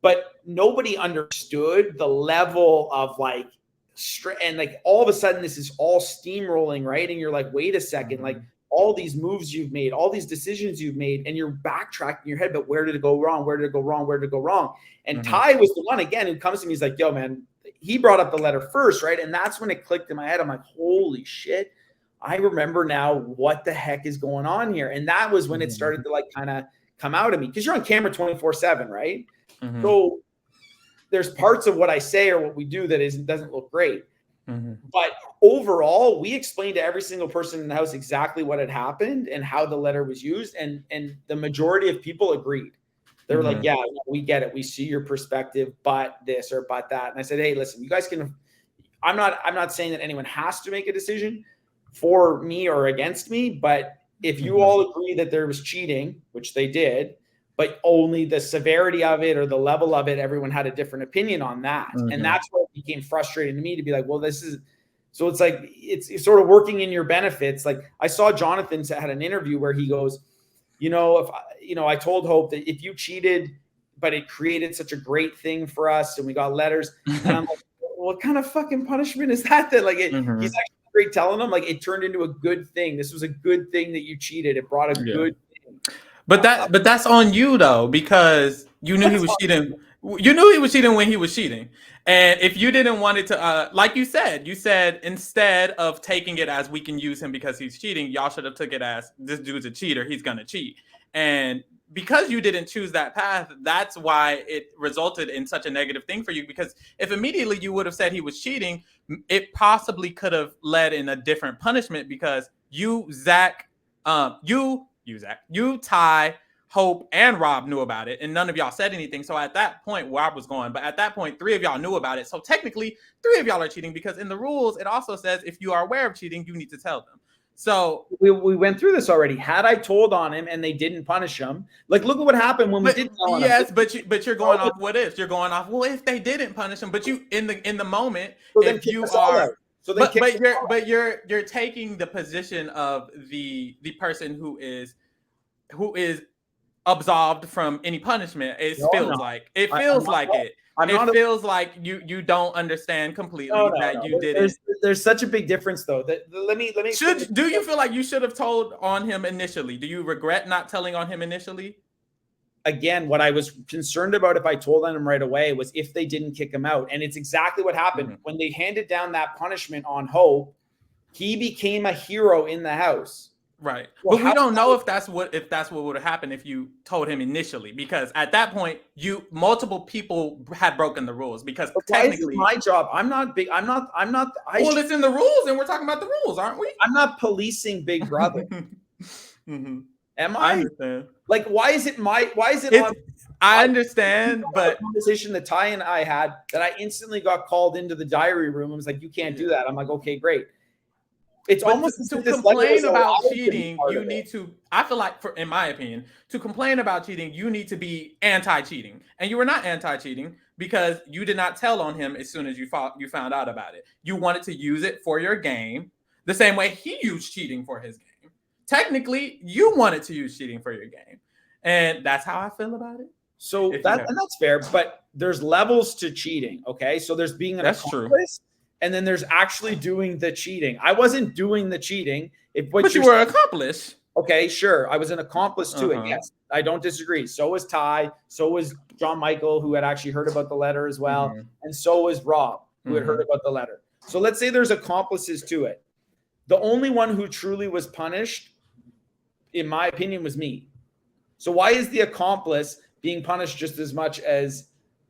But nobody understood the level of, like, and, like, all of a sudden this is all steamrolling, right? And you're like, wait a second, like, all these moves you've made, all these decisions you've made, and you're backtracking in your head, but where did it go wrong? Where did it go wrong? Where did it go wrong? And Ty was the one, again, who comes to me, he's like, yo, man, he brought up the letter first, right? And that's when it clicked in my head. I'm like, holy shit, I remember now what the heck is going on here. And that was when it started to, like, kind of come out of me, because you're on camera 24/7, right? So there's parts of what I say or what we do that doesn't look great. But overall, we explained to every single person in the house exactly what had happened and how the letter was used. And the majority of people agreed. They were like, yeah, we get it. We see your perspective, but this or but that. And I said, hey, listen, you guys can, I'm not saying that anyone has to make a decision for me or against me, but if you all agree that there was cheating, which they did, but only the severity of it or the level of it, everyone had a different opinion on that. And that's what became frustrating to me, to be like, well, so it's like, it's sort of working in your benefits. Like, I saw Jonathan had an interview where he goes, I told Hope that if you cheated, but it created such a great thing for us and we got letters, and I'm like, what kind of fucking punishment is that? That, like, he's actually great telling them, like, it turned into a good thing. This was a good thing that you cheated. It brought a good thing. But that's on you, though, because you knew he was cheating. You knew he was cheating when he was cheating. And if you didn't want it to, like you said instead of taking it as we can use him because he's cheating, y'all should have took it as this dude's a cheater. He's going to cheat. And because you didn't choose that path, that's why it resulted in such a negative thing for you. Because if immediately you would have said he was cheating, it possibly could have led in a different punishment, because you, Ty, Hope, and Rob knew about it, and none of y'all said anything. So at that point, where I was going, but at that point, 3 of y'all knew about it. So technically, 3 of y'all are cheating, because in the rules, it also says if you are aware of cheating, you need to tell them. So we went through this already. Had I told on him and they didn't punish him, like, look at what happened when we did tell him. Yes, but you're going off what ifs. You're going off, well, if they didn't punish him, but you in the moment, so if you are. So but you're taking the position of the person who is absolved from any punishment. It feels like you don't understand completely you didn't. There's such a big difference, though. Let me. Do you feel like you should have told on him initially? Do you regret not telling on him initially? Again, what I was concerned about if I told on him right away was if they didn't kick him out. And it's exactly what happened. When they handed down that punishment on Hope, he became a hero in the house. Right. Well, but we don't know if that's what would have happened if you told him initially, because at that point multiple people had broken the rules, because technically my job. I'm not it's in the rules, and we're talking about the rules, aren't we? I'm not policing Big Brother. Am I? I understand. Like, why is it I understand, but conversation that Ty and I had that I instantly got called into the diary room and was like, you can't do that. I'm like, okay, great. It's But almost to complain about cheating, you need to, I feel like, in my opinion, to complain about cheating, you need to be anti-cheating. And you were not anti-cheating because you did not tell on him as soon as you found out about it. You wanted to use it for your game the same way he used cheating for his game. Technically, you wanted to use cheating for your game. And that's how I feel about it. So and that's fair, but there's levels to cheating, okay? So there's being an accomplice, and then there's actually doing the cheating. I wasn't doing the cheating. But you were an accomplice. Okay, sure. I was an accomplice to it. Yes, I don't disagree. So was Ty. So was John Michael, who had actually heard about the letter as well. And so was Rob, who had heard about the letter. So let's say there's accomplices to it. The only one who truly was punished, in my opinion, was me. So why is the accomplice being punished just as much as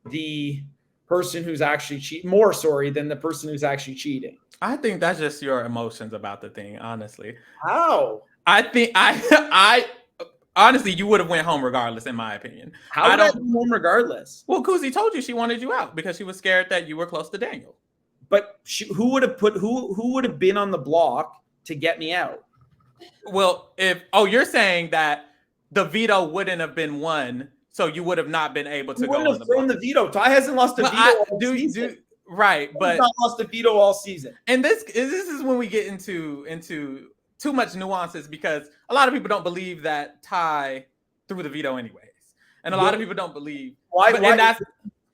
the person who's actually cheating, more sorry, than the person who's actually cheating? I think that's just your emotions about the thing, honestly. How? I think I honestly, you would have went home regardless, in my opinion. How would I go home regardless? Well, Kuzie told you she wanted you out because she was scared that you were close to Daniel. But who would have been on the block to get me out? Well, you're saying that the veto wouldn't have been won, so you would have not been able to go on the thrown the veto. Ty hasn't lost a veto all season. Right, but he's not lost a veto all season. And this is when we get into too much nuances, because a lot of people don't believe that Ty threw the veto anyways, and a lot of people don't believe why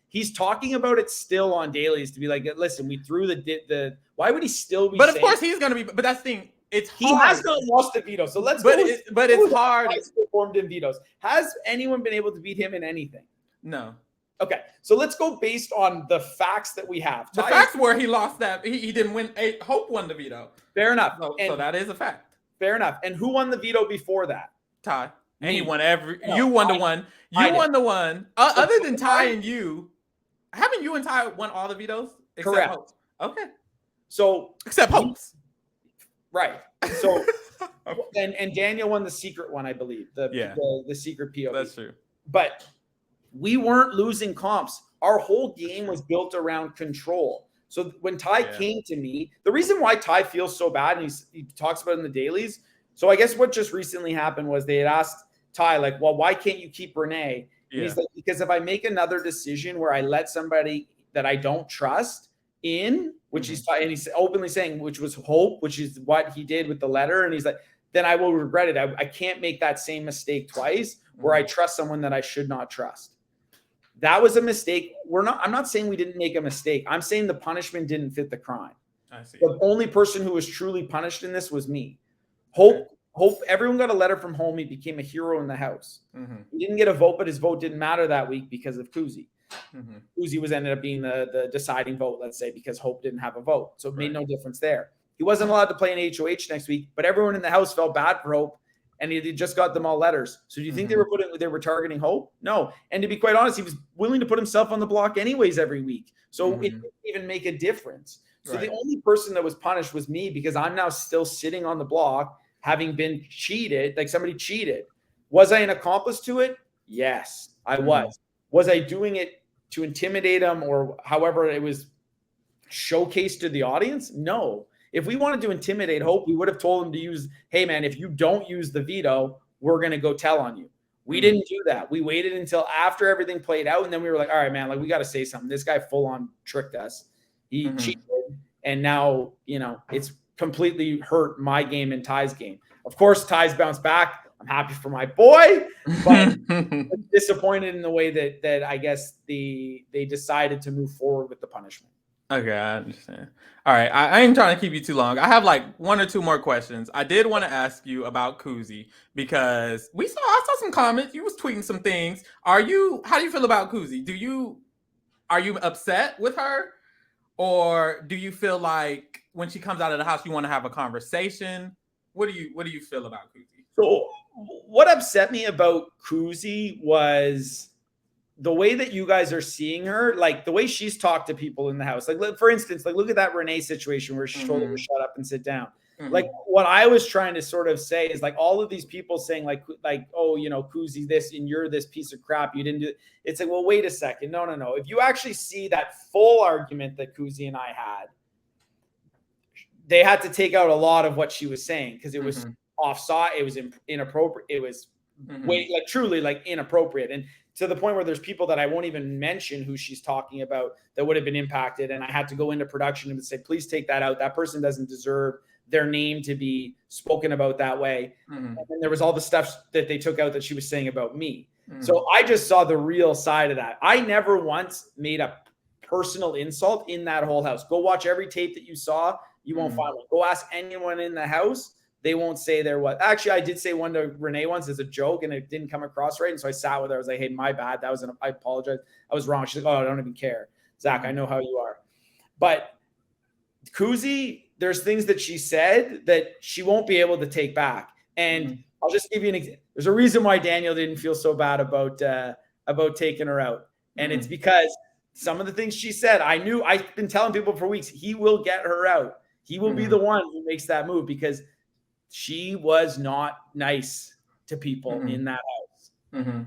he's talking about it still on dailies to be like, listen, we threw the. Why would he still be? But of course he's gonna be. But that's the thing. It's hard. He has not lost a veto, so let's. But it's hard. Performed in vetoes. Has anyone been able to beat him in anything? No. Okay, so let's go based on the facts that we have. The facts were he lost that. He didn't win. Hope won the veto. Fair enough. So that is a fact. Fair enough. And who won the veto before that? Ty. And he won you won the one. You won the one. Other than Ty and you, haven't you and Ty won all the vetoes? Correct. Hope? Okay. So except Hopes. Right. So and Daniel won the secret one, I believe. The secret POV. That's true. But we weren't losing comps. Our whole game was built around control. So when Ty came to me, the reason why Ty feels so bad, and he talks about it in the dailies. So I guess what just recently happened was they had asked Ty, like, well, why can't you keep Renee? And he's like, because if I make another decision where I let somebody that I don't trust in, which he's openly saying, which was Hope, which is what he did with the letter. And he's like, then I will regret it. I can't make that same mistake twice where I trust someone that I should not trust. That was a mistake. I'm not saying we didn't make a mistake. I'm saying the punishment didn't fit the crime. I see. The only person who was truly punished in this was me. Hope, everyone got a letter from home. He became a hero in the house. He didn't get a vote, but his vote didn't matter that week because of Kuzie. Kuzie ended up being the deciding vote, let's say, because Hope didn't have a vote. So it made no difference there. He wasn't allowed to play in HOH next week, but everyone in the house felt bad for Hope, and he just got them all letters. So do you think they were targeting Hope? No. And to be quite honest, he was willing to put himself on the block anyways every week. So it didn't even make a difference. So the only person that was punished was me, because I'm now still sitting on the block, having been cheated, like somebody cheated. Was I an accomplice to it? Yes, I was. Was I doing it to intimidate him or however it was showcased to the audience? No. If we wanted to intimidate Hope, we would have told him to use, hey, man, if you don't use the veto, we're going to go tell on you. We didn't do that. We waited until after everything played out, and then we were like, all right, man, like we got to say something. This guy full on tricked us. He cheated, and now, it's completely hurt my game and Ty's game. Of course, Ty's bounced back. I'm happy for my boy, but I'm disappointed in the way that I guess they decided to move forward with the punishment. Okay, I understand. All right, I ain't trying to keep you too long. I have like one or two more questions. I did want to ask you about Kuzie because I saw some comments. You was tweeting some things. How do you feel about Kuzie? Are you upset with her, or do you feel like when she comes out of the house you want to have a conversation? What do you feel about Kuzie? So what upset me about Kuzie was the way that you guys are seeing her, like the way she's talked to people in the house. Like, for instance, like look at that Renee situation where she told her to shut up and sit down. Like what I was trying to sort of say is like all of these people saying like, oh, Kuzie this and you're this piece of crap. You didn't do it. It's like, well, wait a second. No. If you actually see that full argument that Kuzie and I had, they had to take out a lot of what she was saying because it was Mm-hmm. offside. It was inappropriate. It was truly like inappropriate. And to the point where there's people that I won't even mention who she's talking about that would have been impacted. And I had to go into production and say, please take that out. That person doesn't deserve their name to be spoken about that way. And then there was all the stuff that they took out that she was saying about me. So I just saw the real side of that. I never once made a personal insult in that whole house. Go watch every tape that you saw. You won't find one. Go ask anyone in the house. They won't say there what. Actually, I did say one to Renee once as a joke, and it didn't come across right. And so I sat with her. I was like, "Hey, my bad. I apologize. I was wrong." She's like, "Oh, I don't even care, Zach. I know how you are." But Kuzie, there's things that she said that she won't be able to take back. And I'll just give you an example. There's a reason why Daniel didn't feel so bad about taking her out, and it's because some of the things she said, I knew. I've been telling people for weeks, he will get her out. He will be the one who makes that move because she was not nice to people in that house.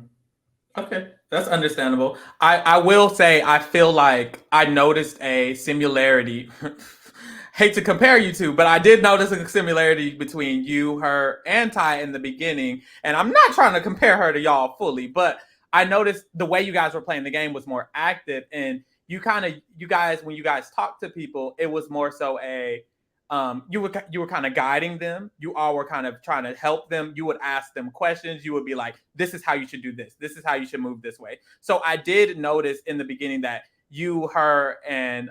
Okay, that's understandable. I will say I feel like I noticed a similarity. Hate to compare you two, but I did notice a similarity between you, her, and Ty in the beginning. And I'm not trying to compare her to y'all fully, but I noticed the way you guys were playing the game was more active. And you guys, when you guys talked to people, it was more so you were kind of guiding them. You all were kind of trying to help them. You would ask them questions. You would be like, this is how you should do this. This is how you should move this way. So I did notice in the beginning that you, her, and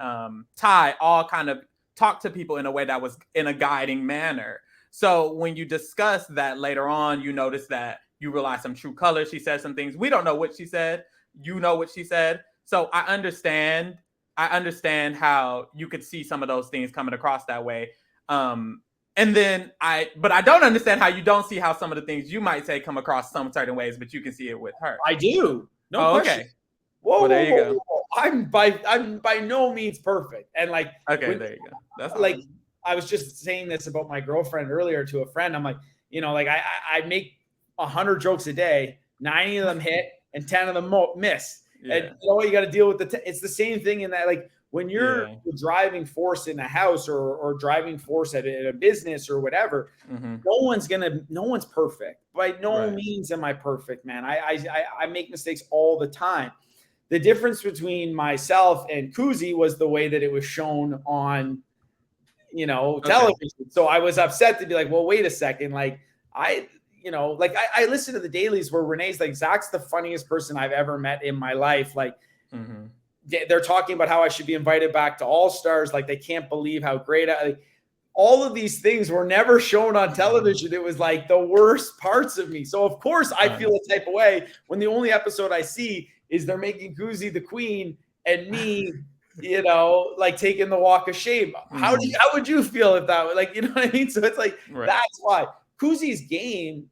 Ty all kind of talked to people in a way that was in a guiding manner. So when you discuss that later on, you notice that you realize some true colors. She said some things. We don't know what she said. You know what she said. So I understand how you could see some of those things coming across that way. But I don't understand how you don't see how some of the things you might say come across some certain ways, but you can see it with her. I do. No question. Okay. Whoa, there you go. I'm by no means perfect. And like, okay, there you go. That's like, I was just saying this about my girlfriend earlier to a friend. I'm like, like I make 100 jokes a day, 90 of them hit and 10 of them miss. Yeah. And you got to deal with it's the same thing in that, like, when you're the driving force in a house or driving force at a business or whatever, no one's perfect. By no means am I perfect, man. I make mistakes all the time. The difference between myself and Kuzie was the way that it was shown on, television. So I was upset to be like, well, wait a second. Like I listen to the dailies where Renee's like, Zach's the funniest person I've ever met in my life. Like, they're talking about how I should be invited back to All Stars. Like, they can't believe how great all of these things were never shown on television. It was like the worst parts of me. So of course I feel a type of way when the only episode I see is they're making Kuzie the queen and me, like taking the walk of shame. How would you feel if that was like, you know what I mean? So it's like, that's why Kuzie's game.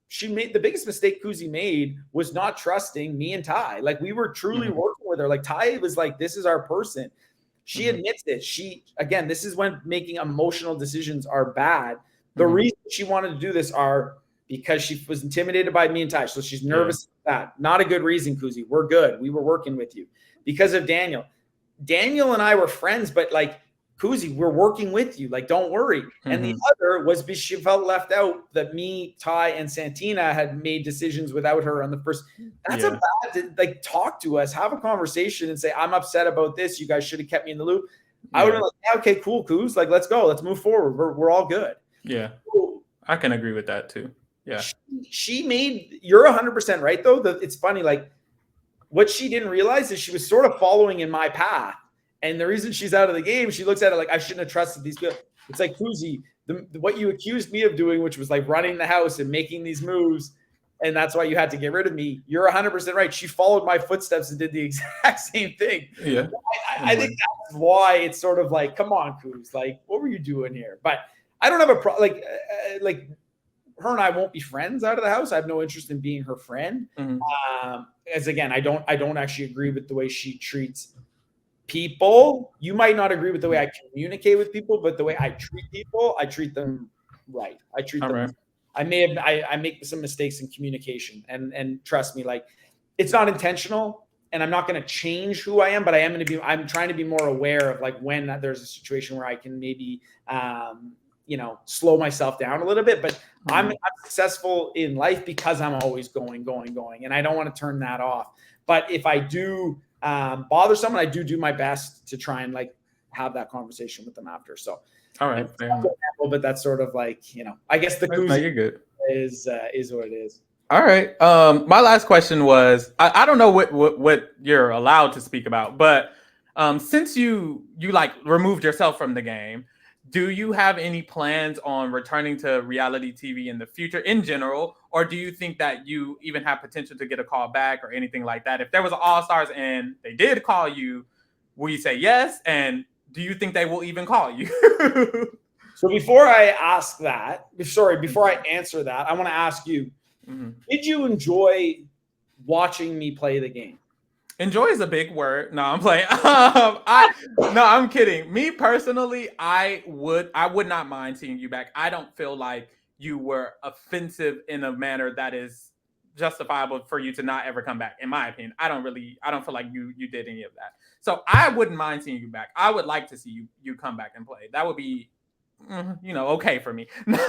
She made the biggest mistake Kuzie made was not trusting me and Ty. Like, we were truly working with her. Like, Ty was like, this is our person. She admits it. This is when making emotional decisions are bad. The reason she wanted to do this are because she was intimidated by me and Ty. So she's nervous at that. Not a good reason, Kuzie. We're good. We were working with you. Because of Daniel. Daniel and I were friends, but like, Kuzie, we're working with you. Like, don't worry. And the other was because she felt left out that me, Ty, and Santina had made decisions without her on the first. That's a bad, like, talk to us, have a conversation and say, I'm upset about this. You guys should have kept me in the loop. I would have been like, okay, cool, Kuz. Like, let's go. Let's move forward. We're all good. Yeah. I can agree with that too. Yeah. You're 100% right, though. It's funny. Like, what she didn't realize is she was sort of following in my path. And the reason she's out of the game, she looks at it like, I shouldn't have trusted these people. It's like, Kuzie, what you accused me of doing, which was like running the house and making these moves, and that's why you had to get rid of me. You're 100% right. She followed my footsteps and did the exact same thing. Yeah. I think that's why it's sort of like, come on, Kuz, like, what were you doing here? But I don't have a problem. Like her and I won't be friends out of the house. I have no interest in being her friend. As again, I don't actually agree with the way she treats people. You might not agree with the way I communicate with people, but the way I treat people, I treat them right. I treat them right. I make some mistakes in communication, and trust me, like, it's not intentional. and I'm not going to change who I am, but I'm trying to be more aware of like when there's a situation where I can maybe, slow myself down a little bit, but I'm successful in life because I'm always going. And I don't want to turn that off. But if I do bother someone, I do my best to try and like have that conversation with them after. So, all right. But that's sort of like, I guess the Kuzie you're good. is what it is. All right. My last question was, I don't know what you're allowed to speak about, but since you like removed yourself from the game, do you have any plans on returning to reality TV in the future in general? Or do you think that you even have potential to get a call back or anything like that? If there was an All-Stars and they did call you, will you say yes? And do you think they will even call you? So before I answer that, I want to ask you, did you enjoy watching me play the game? Enjoy is a big word. No, I'm playing. I'm kidding. Me personally, I would not mind seeing you back. I don't feel like you were offensive in a manner that is justifiable for you to not ever come back. In my opinion, I don't feel like you did any of that. So I wouldn't mind seeing you back. I would like to see you come back and play. That would be, okay for me. No,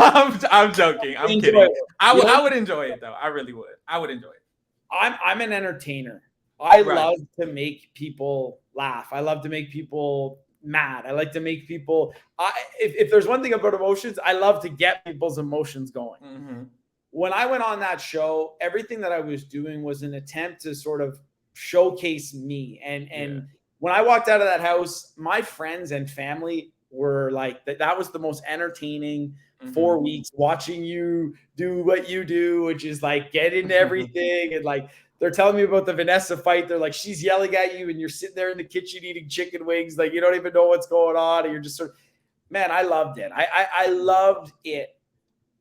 I'm joking. I'm kidding. I would enjoy it though. I really would. I would enjoy it. I'm an entertainer. I love to make people laugh. I love to make people mad. I like to make people. If there's one thing about emotions, I love to get people's emotions going. Mm-hmm. When I went on that show, everything that I was doing was an attempt to sort of showcase me. And when I walked out of that house, my friends and family were like, that was the most entertaining 4 weeks, watching you do what you do, which is like get into everything. And like, they're telling me about the Vanessa fight. They're like, she's yelling at you and you're sitting there in the kitchen eating chicken wings. Like, you don't even know what's going on. And you're just sort of, man, I loved it. I loved it.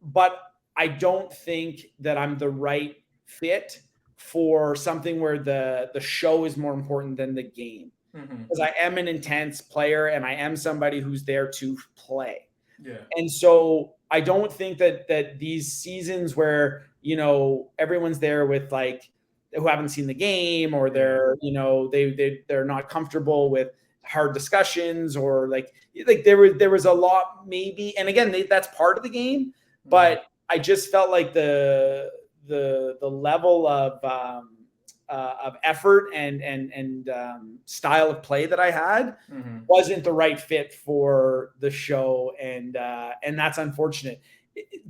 But I don't think that I'm the right fit for something where the show is more important than the game. Because I am an intense player and I am somebody who's there to play. Yeah. And so I don't think that these seasons where, everyone's there with like, who haven't seen the game, or they're, they're not comfortable with hard discussions, or like there was a lot maybe. And again, that's part of the game, but I just felt like the level of effort and style of play that I had wasn't the right fit for the show. And that's unfortunate.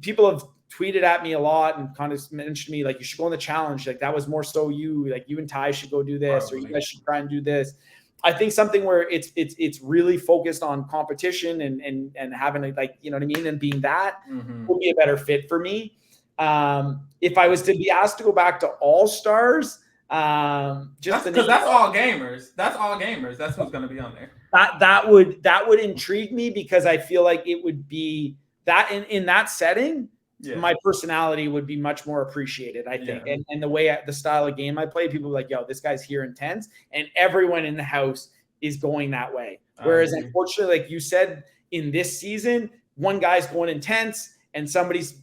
People have tweeted at me a lot and kind of mentioned me, like, you should go on the challenge. Like, that was more so you, like, you and Ty should go do this, or you guys should try and do this. I think something where it's really focused on competition and having like, you know what I mean? And being that would be a better fit for me. If I was to be asked to go back to All-Stars, just because that's all gamers. That's all gamers. That's who's going to be on there. That would intrigue me, because I feel like it would be that in that setting, my personality would be much more appreciated, I think. Yeah. And the way, the style of game I play, people are like, yo, this guy's here intense, and everyone in the house is going that way. Whereas unfortunately, like you said, in this season, one guy's going intense and somebody's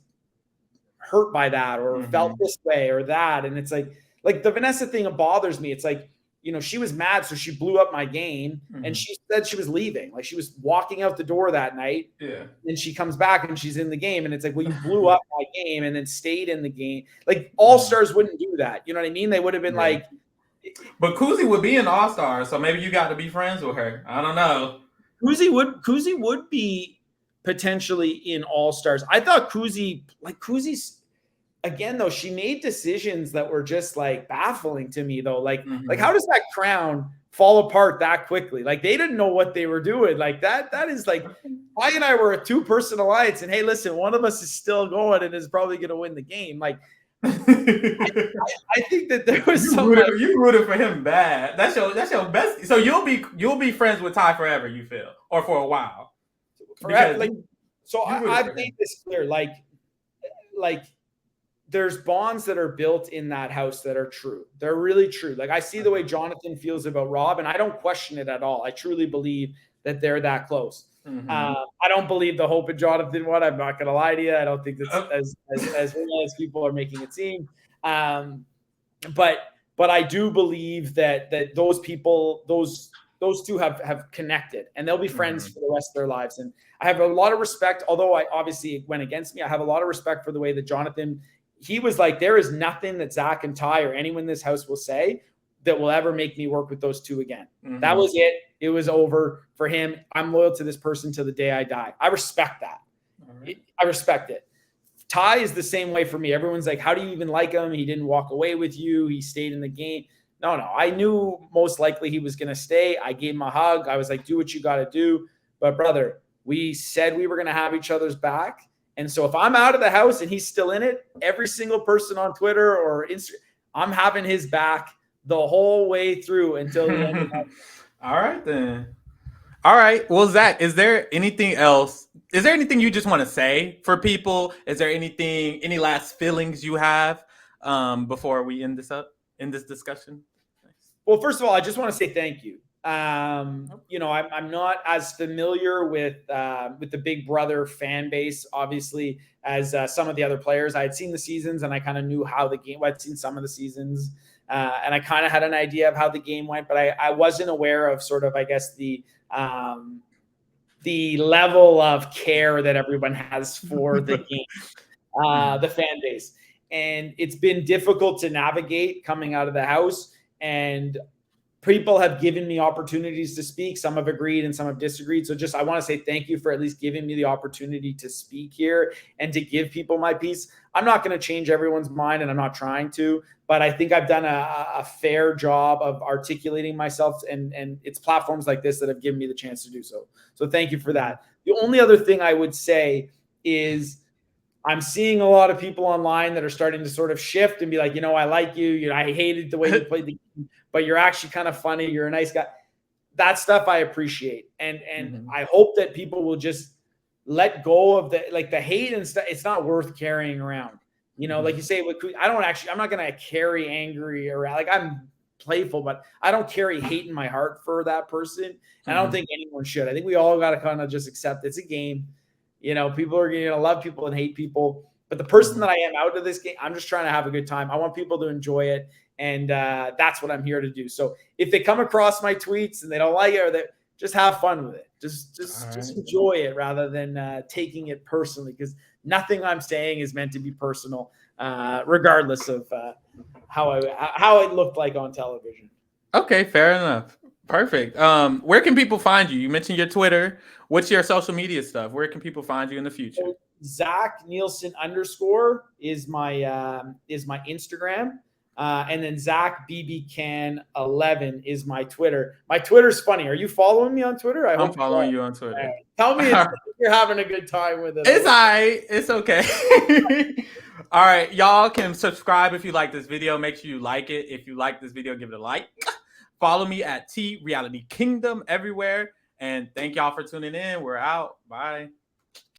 hurt by that, or felt this way or that. And it's like the Vanessa thing bothers me. It's like, she was mad, so she blew up my game, and she said she was leaving. Like, she was walking out the door that night. Yeah. And she comes back and she's in the game. And it's like, well, you blew up my game and then stayed in the game. Like, All-Stars wouldn't do that. You know what I mean? They would have been like. But Kuzie would be an All-Star, so maybe you got to be friends with her. I don't know. Kuzie would be potentially in All-Stars. I thought Kuzie's. Again, though, she made decisions that were just like baffling to me, though. Like how does that crown fall apart that quickly? Like, they didn't know what they were doing. Like that is like, I and I were a 2-person alliance, and hey, listen, one of us is still going and is probably going to win the game. Like, I think that there was you rooted for him bad. That's your best. So you'll be friends with Ty forever, you feel, or for a while. Forever. I've made this clear. Like. There's bonds that are built in that house that are true. They're really true. Like, I see the way Jonathan feels about Rob, and I don't question it at all. I truly believe that they're that close. I don't believe the Hope and Jonathan one. I'm not going to lie to you. I don't think that's as real as people are making it seem. But But I do believe that those people, those two have connected, and they'll be friends for the rest of their lives. And I have a lot of respect, although I obviously it went against me. I have a lot of respect for the way that Jonathan, he was like, there is nothing that Zach and Ty or anyone in this house will say that will ever make me work with those two again. That was it. It was over for him. I'm loyal to this person till the day I die. I respect that. I respect it. Ty is the same way for me. Everyone's like, how do you even like him? He didn't walk away with you. He stayed in the game. No. I knew most likely he was going to stay. I gave him a hug. I was like, do what you got to do. But brother, we said we were going to have each other's back. And so if I'm out of the house and he's still in it, every single person on Twitter or Instagram, I'm having his back the whole way through until the end of the All right, then. All right. Well, Zach, is there anything else? Is there anything you just want to say for people? Is there any last feelings you have before we end this discussion? Well, first of all, I just want to say thank you. You know, I'm not as familiar with the Big Brother fan base, obviously, as some of the other players. I had seen the seasons and I kind of knew how the game. I'd seen some of the seasons, and I kind of had an idea of how the game went, but I wasn't aware of sort of, I guess, the level of care that everyone has for the game, the fan base, and it's been difficult to navigate coming out of the house. And people have given me opportunities to speak. Some have agreed and some have disagreed. So I want to say thank you for at least giving me the opportunity to speak here and to give people my piece. I'm not going to change everyone's mind, and I'm not trying to, but I think I've done a fair job of articulating myself, and it's platforms like this that have given me the chance to do so. So thank you for that. The only other thing I would say is I'm seeing a lot of people online that are starting to sort of shift and be like, I like you. I hated the way you played the game, but you're actually kind of funny. You're a nice guy. That stuff I appreciate. And I hope that people will just let go of the hate and stuff. It's not worth carrying around. Like you say, I'm not going to carry angry around. Like, I'm playful, but I don't carry hate in my heart for that person. And I don't think anyone should. I think we all got to kind of just accept it's a game. People are going to love people and hate people. But the person that I am out of this game, I'm just trying to have a good time. I want people to enjoy it. And that's what I'm here to do. So if they come across my tweets and they don't like it, or they just have fun with it. Just enjoy it rather than taking it personally, because nothing I'm saying is meant to be personal, regardless of how it looked like on television. Okay, fair enough. Perfect. Where can people find you? You mentioned your Twitter. What's your social media stuff? Where can people find you in the future? So Zach Neilson _ is my Instagram. And then Zach BBCAN11 is my Twitter. My Twitter's funny. Are you following me on Twitter? I'm following you on Twitter. Right. Tell me if you're having a good time with it. It's all right. It's okay. All right. Y'all can subscribe if you like this video. Make sure you like it. If you like this video, give it a like. Follow me at T Reality Kingdom everywhere. And thank y'all for tuning in. We're out. Bye.